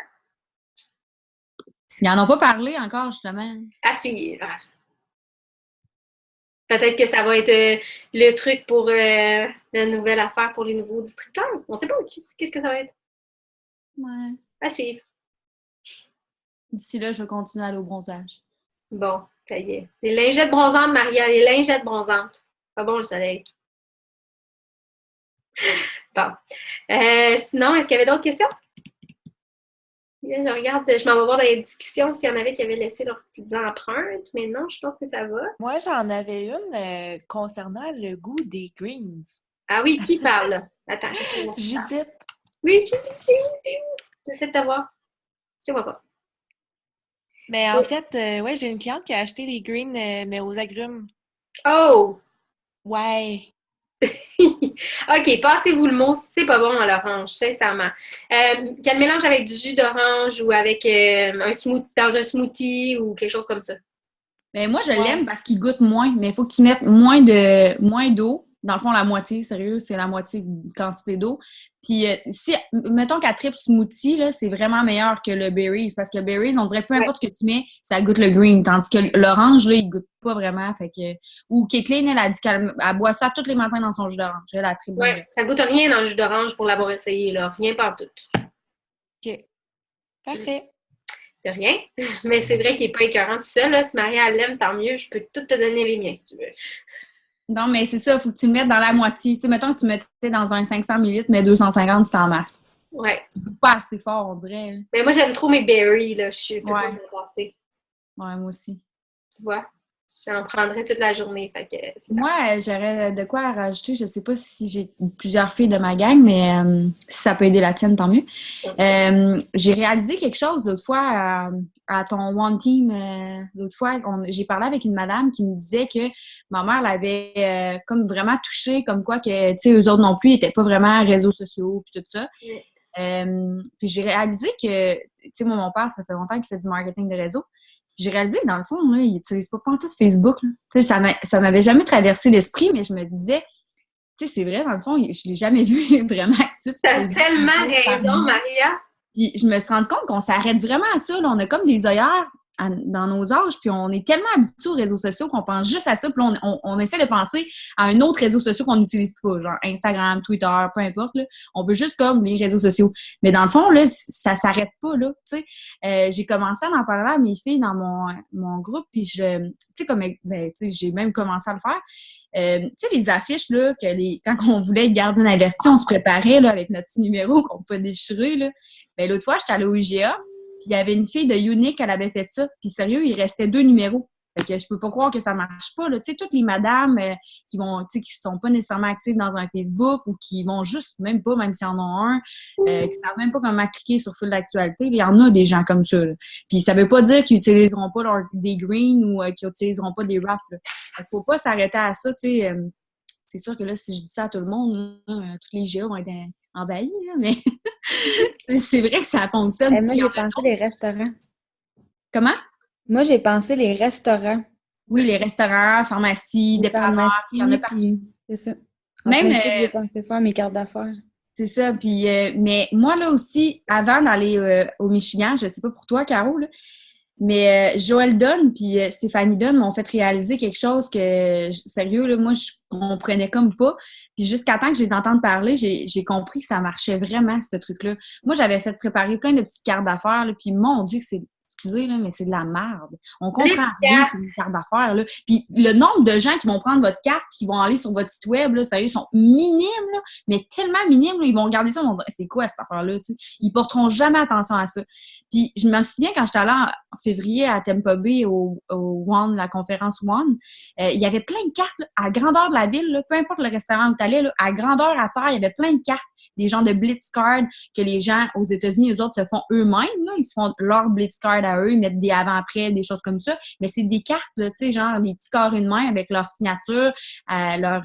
Ils n'en ont pas parlé encore, justement. À suivre. Peut-être que ça va être le truc pour la nouvelle affaire pour les nouveaux distributeurs. On ne sait pas. Qu'est-ce que ça va être? Ouais. À suivre. D'ici là, je vais continuer à aller au bronzage. Bon, ça y est. Les lingettes bronzantes, Maria, les lingettes bronzantes. Pas bon le soleil. Bon. Sinon, est-ce qu'il y avait d'autres questions? Je regarde, je m'en vais voir dans les discussions s'il y en avait qui avaient laissé leurs petites empreintes, mais non, je pense que ça va. Moi, j'en avais une concernant le goût des greens. Ah oui, qui parle, là? Attends, j'essaie de voir. Judith. Oui, Judith. J'essaie de te voir. Je te vois pas. Mais en fait, ouais, j'ai une cliente qui a acheté les greens, mais aux agrumes. Oh! Ouais. OK, passez-vous le mot, c'est pas bon à l'orange, sincèrement. Quel mélange avec du jus d'orange ou avec dans un smoothie ou quelque chose comme ça? Mais moi, je l'aime parce qu'il goûte moins, mais il faut que tu mettes moins d'eau. Dans le fond, la moitié, sérieux, c'est la moitié de quantité d'eau. Puis, si, mettons qu'à trip smoothie, là, c'est vraiment meilleur que le berries, parce que le berries, on dirait peu importe ce que tu mets, ça goûte le green, tandis que l'orange, là, il goûte pas vraiment. Fait que, ou Kathleen, elle a dit qu'elle boit ça tous les matins dans son jus d'orange. Elle a trip. Oui, ça goûte rien dans le jus d'orange pour l'avoir essayé, là. Rien pas tout. OK. Parfait. De rien. Mais c'est vrai qu'il n'est pas écœurant tout seul, là. Si Maria l'aime, tant mieux. Je peux tout te donner les miens, si tu veux. Non, mais c'est ça, il faut que tu le mettes dans la moitié. Tu sais, mettons que tu mettais dans un 500 ml, mais 250, c'est en masse. Ouais. C'est pas assez fort, on dirait. Mais moi, j'aime trop mes berries, là. Je suis pas de passer. Ouais, moi aussi. Tu vois? J'en prendrais toute la journée. Fait que c'est ça. Moi, j'aurais de quoi rajouter. Je sais pas si j'ai plusieurs filles de ma gang, mais si ça peut aider la tienne, tant mieux. J'ai réalisé quelque chose l'autre fois à ton One Team. L'autre fois, j'ai parlé avec une madame qui me disait que ma mère l'avait comme vraiment touchée, comme quoi que, tu sais, eux autres non plus, ils n'étaient pas vraiment réseaux sociaux puis tout ça. Puis j'ai réalisé que, tu sais, moi, mon père, ça fait longtemps qu'il fait du marketing de réseau. J'ai réalisé que dans le fond, là, il n'utilise pas tout Facebook. Tu sais, ça m'avait jamais traversé l'esprit, mais je me disais, tu sais, c'est vrai, dans le fond, je ne l'ai jamais vu vraiment actif. Tu as tellement raison, Maria. Puis je me suis rendu compte qu'on s'arrête vraiment à ça. Là. On a comme des œillères dans nos âges, puis on est tellement habitués aux réseaux sociaux qu'on pense juste à ça, puis là, on essaie de penser à un autre réseau social qu'on n'utilise pas, genre Instagram, Twitter, peu importe. Là. On veut juste comme les réseaux sociaux. Mais dans le fond, là, ça s'arrête pas, là, tu sais. J'ai commencé à en parler à mes filles dans mon groupe, puis tu sais, comme, ben, tu sais, j'ai même commencé à le faire. Tu sais, les affiches, là, quand on voulait être gardien averti, on se préparait, là, avec notre petit numéro qu'on peut déchirer, là. Ben, l'autre fois, j'étais allée au IGA, puis il y avait une fille de Unique, elle avait fait ça. Puis sérieux, il restait 2 numéros. Fait que je peux pas croire que ça marche pas, là. Tu sais, toutes les madames qui sont pas nécessairement actives dans un Facebook ou qui vont juste même pas, même s'ils en ont un, qui savent même pas comment cliquer sur fil d'actualité. Il y en a des gens comme ça, là. Puis ça veut pas dire qu'ils utiliseront pas des greens ou qu'ils utiliseront pas des wraps, là. Faut pas s'arrêter à ça, tu sais. C'est sûr que là, si je dis ça à tout le monde, là, tous les IGA vont être envahis, là, mais c'est vrai que ça fonctionne. Moi, j'ai pensé les restaurants. Comment? Moi, j'ai pensé les restaurants. Oui, les restaurants, pharmacies, dépanneurs, il y en a partout. C'est ça. Même, j'ai pensé faire mes cartes d'affaires. C'est ça. Puis, mais moi, là aussi, avant d'aller au Michigan, je sais pas pour toi, Caro, là, Mais Joël Dunn puis Stéphanie Dunn m'ont fait réaliser quelque chose que, sérieux, là, moi, je comprenais comme pas. Puis jusqu'à temps que je les entende parler, j'ai compris que ça marchait vraiment, ce truc-là. Moi, j'avais fait préparer plein de petites cartes d'affaires, là, puis mon Dieu, que c'est... Excusez, là, mais c'est de la merde. On comprend rien sur une carte d'affaires, là. Puis le nombre de gens qui vont prendre votre carte et qui vont aller sur votre site web, là, sérieux, sont minimes, là, mais tellement minimes, là, ils vont regarder ça, ils vont dire « C'est quoi cette affaire-là? » Ils porteront jamais attention à ça. Puis je me souviens quand j'étais allée en février à Tampa Bay au One, la conférence One, il y avait plein de cartes là, à grandeur de la ville, là, peu importe le restaurant où tu allais, là, à grandeur à terre, il y avait plein de cartes, des genres de blitz cards que les gens aux États-Unis, eux autres, se font eux-mêmes. Là, ils se font leur blitz card à eux, ils mettent des avant-après, des choses comme ça. Mais c'est des cartes, tu sais, genre des petits carrés de main avec leur signature, leur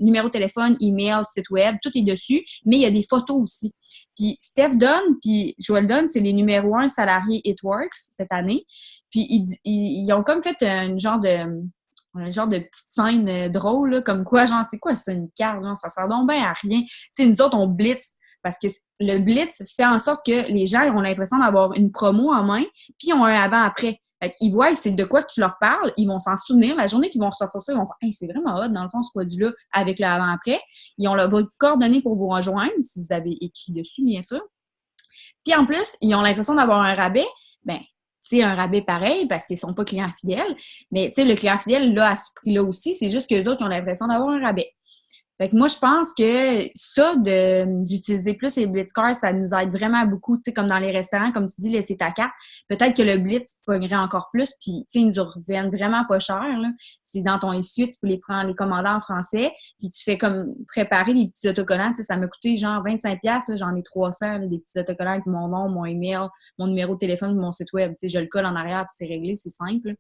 numéro de téléphone, email, site web, tout est dessus. Mais il y a des photos aussi. Puis Steph Dunn puis Joel Dunn, c'est les numéro 1 salariés It Works cette année. Puis ils ont comme fait un genre de petite scène drôle, là, comme quoi, genre, c'est quoi ça, une carte? Genre, ça sert donc bien à rien. Tu sais, nous autres, on blitz. Parce que le blitz fait en sorte que les gens ont l'impression d'avoir une promo en main, puis ils ont un avant-après. Fait qu'ils voient c'est de quoi tu leur parles, ils vont s'en souvenir. La journée qu'ils vont ressortir ça, ils vont faire hey, c'est vraiment hot, dans le fond, ce produit-là, avec le avant-après. Ils ont vos coordonnées pour vous rejoindre, si vous avez écrit dessus, bien sûr. Puis en plus, ils ont l'impression d'avoir un rabais. Ben, c'est un rabais pareil parce qu'ils sont pas clients fidèles. Mais tu sais, le client fidèle, là, à ce prix-là aussi, c'est juste qu'eux autres, ils ont l'impression d'avoir un rabais. Fait que moi, je pense que ça, d'utiliser plus les blitz cards, ça nous aide vraiment beaucoup, tu sais, comme dans les restaurants, comme tu dis, laisser ta carte. Peut-être que le blitz pognerait encore plus, puis, tu sais, ils nous reviennent vraiment pas cher, là. C'est dans ton essuie, tu peux les prendre, les commander en français, puis tu fais comme préparer des petits autocollants, tu sais, ça m'a coûté genre 25$, là, j'en ai 300, là, des petits autocollants avec mon nom, mon email, mon numéro de téléphone, mon site web, tu sais, je le colle en arrière, puis c'est réglé, c'est simple.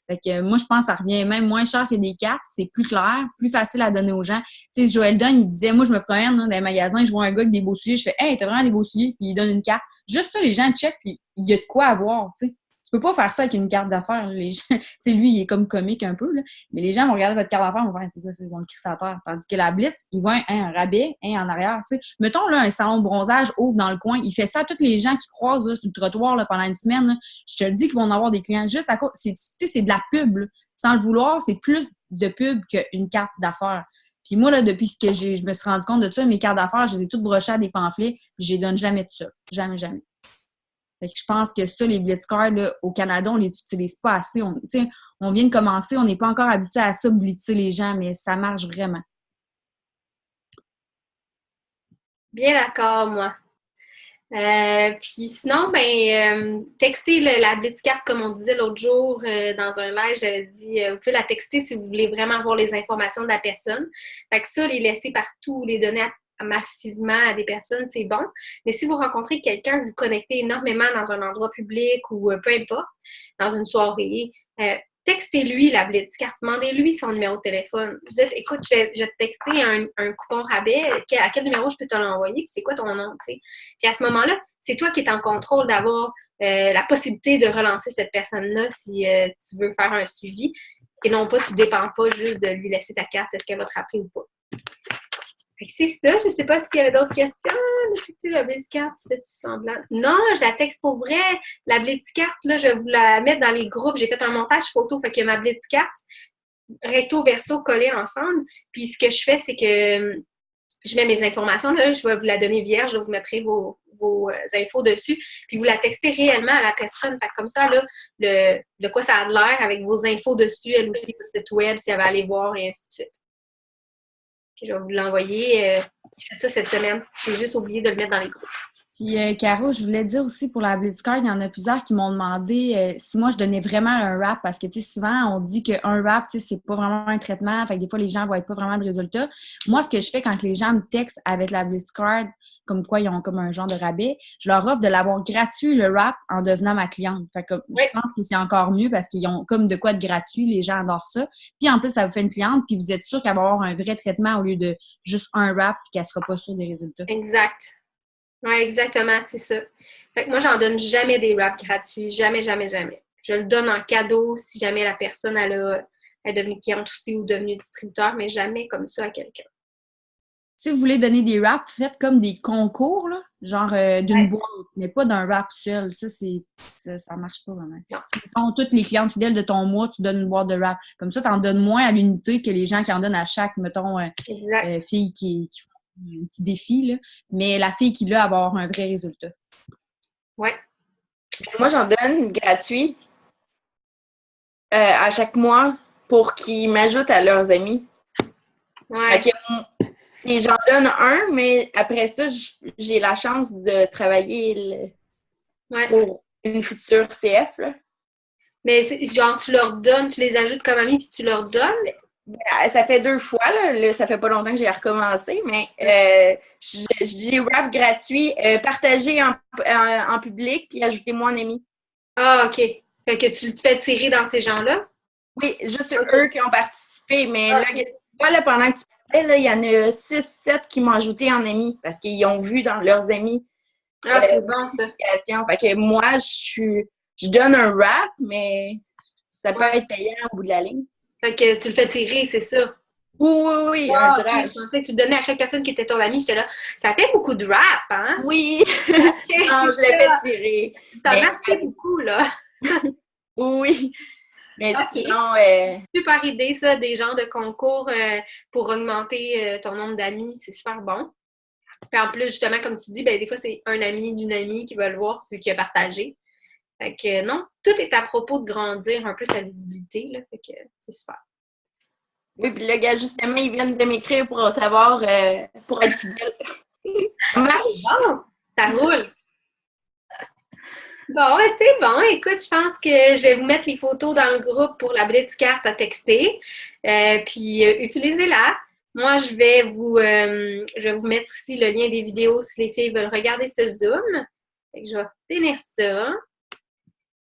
Fait que moi, je pense que ça revient même moins cher que des cartes. C'est plus clair, plus facile à donner aux gens. Tu sais, Joël Dunn, il disait, moi, je me promène dans les magasins, je vois un gars avec des beaux souliers, je fais « Hey, t'as vraiment des beaux souliers? » Puis il donne une carte. Juste ça, les gens checkent, puis il y a de quoi avoir, tu sais. Tu peux pas faire ça avec une carte d'affaires. Les gens, tu sais, lui, il est comme comique un peu, là. Mais les gens vont regarder votre carte d'affaires, ils vont faire, c'est quoi, ils vont le crisser à terre. Tandis que la blitz, ils voient un rabais, en arrière, tu sais. Mettons, là, un salon de bronzage ouvre dans le coin. Il fait ça à tous les gens qui croisent, là, sur le trottoir, là, pendant une semaine, là. Je te le dis qu'ils vont en avoir des clients juste à cause. Tu sais, c'est de la pub, là. Sans le vouloir, c'est plus de pub qu'une carte d'affaires. Puis moi, là, depuis que je me suis rendu compte de ça, mes cartes d'affaires, je les ai toutes brochées à des pamphlets, puis je les donne jamais tout ça. Jamais, jamais. Fait que je pense que ça, les blitz cards, là, au Canada, on les utilise pas assez. On vient de commencer, on n'est pas encore habitué à ça, blitzer les gens, mais ça marche vraiment. Bien d'accord, moi. Puis sinon, texter la blitz card, comme on disait l'autre jour dans un live, j'avais dit, vous pouvez la texter si vous voulez vraiment avoir les informations de la personne. Fait que ça, les laisser partout, les donner massivement à des personnes, c'est bon. Mais si vous rencontrez quelqu'un, vous connectez énormément dans un endroit public ou peu importe, dans une soirée, textez-lui la blitz card, demandez-lui son numéro de téléphone. Vous dites, écoute, je vais te texter un coupon rabais, à quel numéro je peux te l'envoyer, puis c'est quoi ton nom, tu sais. Puis à ce moment-là, c'est toi qui es en contrôle d'avoir la possibilité de relancer cette personne-là si tu veux faire un suivi, et non pas, tu ne dépends pas juste de lui laisser ta carte, est-ce qu'elle va te rappeler ou pas. Fait que c'est ça, je ne sais pas s'il y avait d'autres questions. La blitz card, tu fais-tu semblant? Non, je la texte pour vrai. La blitz card, là, je vais vous la mettre dans les groupes. J'ai fait un montage photo, fait que ma blitz card, recto verso collés ensemble. Puis ce que je fais, c'est que je mets mes informations, là, je vais vous la donner vierge, je vous mettrai vos infos dessus, puis vous la textez réellement à la personne. Fait que comme ça, là, de quoi ça a de l'air avec vos infos dessus, elle aussi, votre site web, si elle va aller voir, et ainsi de suite. Je vais vous l'envoyer. J'ai fait ça cette semaine. J'ai juste oublié de le mettre dans les groupes. Puis, Caro, je voulais dire aussi pour la blitz card, il y en a plusieurs qui m'ont demandé si moi, je donnais vraiment un wrap parce que, tu sais, souvent, on dit qu'un wrap, tu sais, c'est pas vraiment un traitement. Fait que des fois, les gens voient pas vraiment de résultats. Moi, ce que je fais quand les gens me textent avec la blitz card, comme quoi ils ont comme un genre de rabais, je leur offre de l'avoir gratuit, le wrap, en devenant ma cliente. Fait que je pense que c'est encore mieux parce qu'ils ont comme de quoi de gratuit. Les gens adorent ça. Puis, en plus, ça vous fait une cliente puis vous êtes sûr qu'elle va avoir un vrai traitement au lieu de juste un wrap puis qu'elle sera pas sûre des résultats. Exact. Oui, exactement, c'est ça. Fait que moi, j'en donne jamais des wraps gratuits. Jamais, jamais, jamais. Je le donne en cadeau si jamais la personne elle est devenue cliente aussi ou devenue distributeur, mais jamais comme ça à quelqu'un. Si vous voulez donner des wraps, faites comme des concours, là. genre d'une boîte, mais pas d'un wrap seul. Ça marche pas vraiment. Non. Mettons, toutes les clientes fidèles de ton mois, tu donnes une boîte de wrap. Comme ça, tu en donnes moins à l'unité que les gens qui en donnent à chaque, mettons, fille qui font un petit défi, là. Mais la fille qui l'a, elle va avoir un vrai résultat. Oui. Moi, j'en donne gratuit à chaque mois pour qu'ils m'ajoutent à leurs amis. Ouais. J'en donne un, mais après ça, j'ai la chance de travailler pour une future CF. Là. Mais genre, tu leur donnes, tu les ajoutes comme amis, puis tu leur donnes? Ça fait 2 fois, là, ça fait pas longtemps que j'ai recommencé, mais je dis wrap gratuit, partagez en public, puis ajoutez-moi en ami. Ah, OK. Fait que tu te fais tirer dans ces gens-là? Oui, juste eux qui ont participé, mais là, pendant que tu parlais, là, il y en a 6-7 qui m'ont ajouté en ami, parce qu'ils ont vu dans leurs amis. Ah, c'est bon, ça. Fait que moi, je donne un wrap, mais ça peut être payant au bout de la ligne. Fait que tu le fais tirer, c'est ça? Oui, un tirage. Okay. Je pensais que tu donnais à chaque personne qui était ton ami. J'étais là, ça fait beaucoup de rap, hein? Oui! Non, je l'ai fait tirer. T'en as acheté beaucoup, là. Oui. Mais sinon... Super idée, ça, des genres de concours pour augmenter ton nombre d'amis. C'est super bon. Puis en plus, justement, comme tu dis, ben, des fois, c'est un ami d'une amie qui va le voir vu qu'il a partagé. Fait que non, tout est à propos de grandir un peu sa visibilité, là. Fait que c'est super. Oui, puis le gars, justement, ils viennent de m'écrire pour savoir, pour être fidèle. Bon, ça roule. Bon, c'est bon. Écoute, je pense que je vais vous mettre les photos dans le groupe pour la Blitzcart à texter. Puis utilisez-la. Moi, je vais vous mettre aussi le lien des vidéos si les filles veulent regarder ce Zoom. Fait que je vais finir ça.